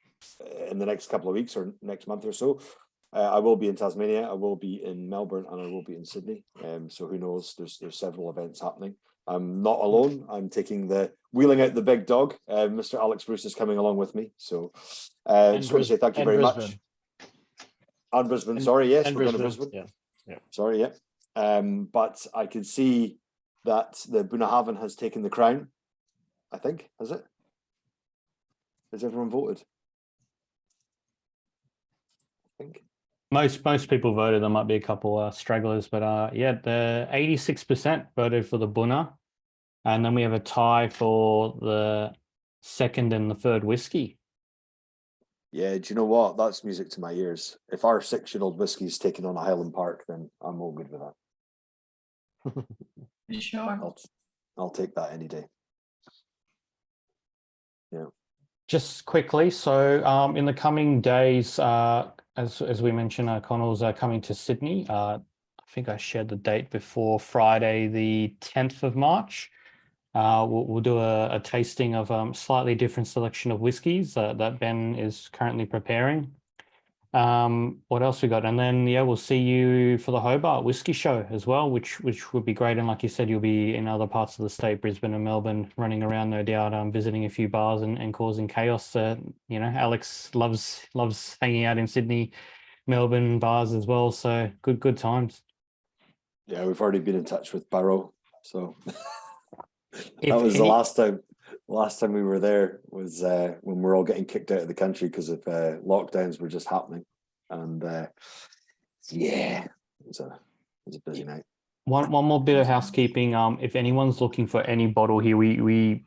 the next couple of weeks or next month or so. I will be in Tasmania, I will be in Melbourne, and I will be in Sydney. So who knows? There's several events happening. I'm not alone. I'm wheeling out the big dog. Mr. Alex Bruce is coming along with me. So just want to say thank you very much. And Brisbane, sorry, yes, we're going to Brisbane. Yeah. Sorry, yeah. But I can see that the Bunnahabhain has taken the crown. I think, has it? Has everyone voted? I think. Most people voted. There might be a couple stragglers, but yeah, the 86% voted for the Bunna, and then we have a tie for the second and the third whiskey. Yeah, do you know what? That's music to my ears. If our 6-year-old whiskey's taken on a Highland Park, then I'm all good with that. Sure. I'll take that any day. Yeah. Just quickly, so in the coming days, as we mentioned, Connal's coming to Sydney. I think I shared the date before, Friday, the 10th of March. We'll do a tasting of slightly different selection of whiskies that Ben is currently preparing. What else we got? And then, yeah, we'll see you for the Hobart Whiskey Show as well, which would be great. And like you said, you'll be in other parts of the state, Brisbane and Melbourne, running around, no doubt, visiting a few bars and causing chaos. Alex loves hanging out in Sydney, Melbourne bars as well. So good times. Yeah, we've already been in touch with Barrow, so that was the last time. Last time we were there was when we were all getting kicked out of the country because of lockdowns were just happening, and yeah, it was a busy night. One more bit of housekeeping. If anyone's looking for any bottle here, we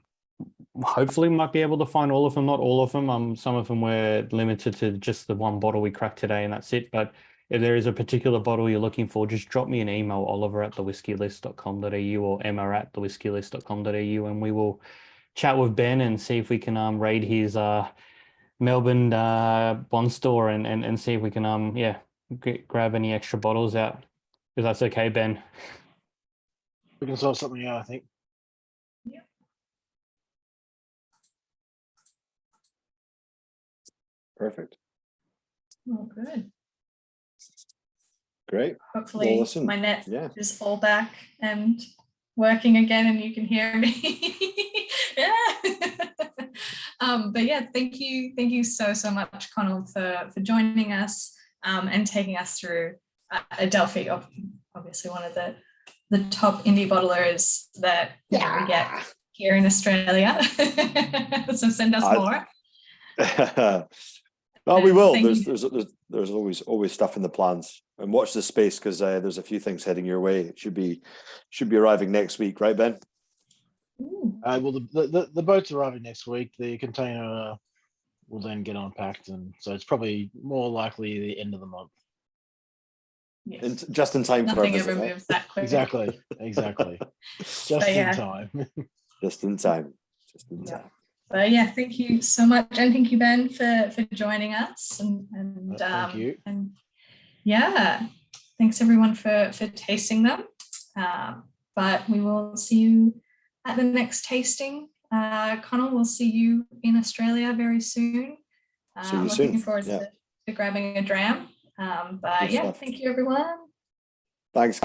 hopefully might be able to find all of them. Not all of them. Some of them were limited to just the one bottle we cracked today, and that's it. But if there is a particular bottle you're looking for, just drop me an email, oliver@thewhiskylist.com.au or emma@thewhiskylist.com.au, and we will chat with Ben and see if we can raid his Melbourne bond store and see if we can grab any extra bottles out, if that's okay, Ben. We can sort something out, I think. Yeah. Perfect. Oh, good. Great. Hopefully Well, listen, my net yeah. is all back and working again and you can hear me. Yeah. But yeah, thank you so much, Connal, for joining us and taking us through Adelphi, obviously one of the top indie bottlers that we get here in Australia. So send us more. Well, we will. There's always stuff in the plans, and watch this space because there's a few things heading your way. It should be arriving next week, right, Ben? Well, the boat's arriving next week. The container will then get unpacked, and so it's probably more likely the end of the month. Yes. Just in time for our visit. Nothing ever moves that quick. Exactly. Just in time. Just in time. But yeah, thank you so much, and thank you, Ben, for joining us. And thank you. And yeah, thanks everyone for tasting them. But we will see you at the next tasting. Connal, we'll see you in Australia very soon. See you soon. Looking forward to grabbing a dram. But Good yeah, stuff. thank you, everyone. Thanks.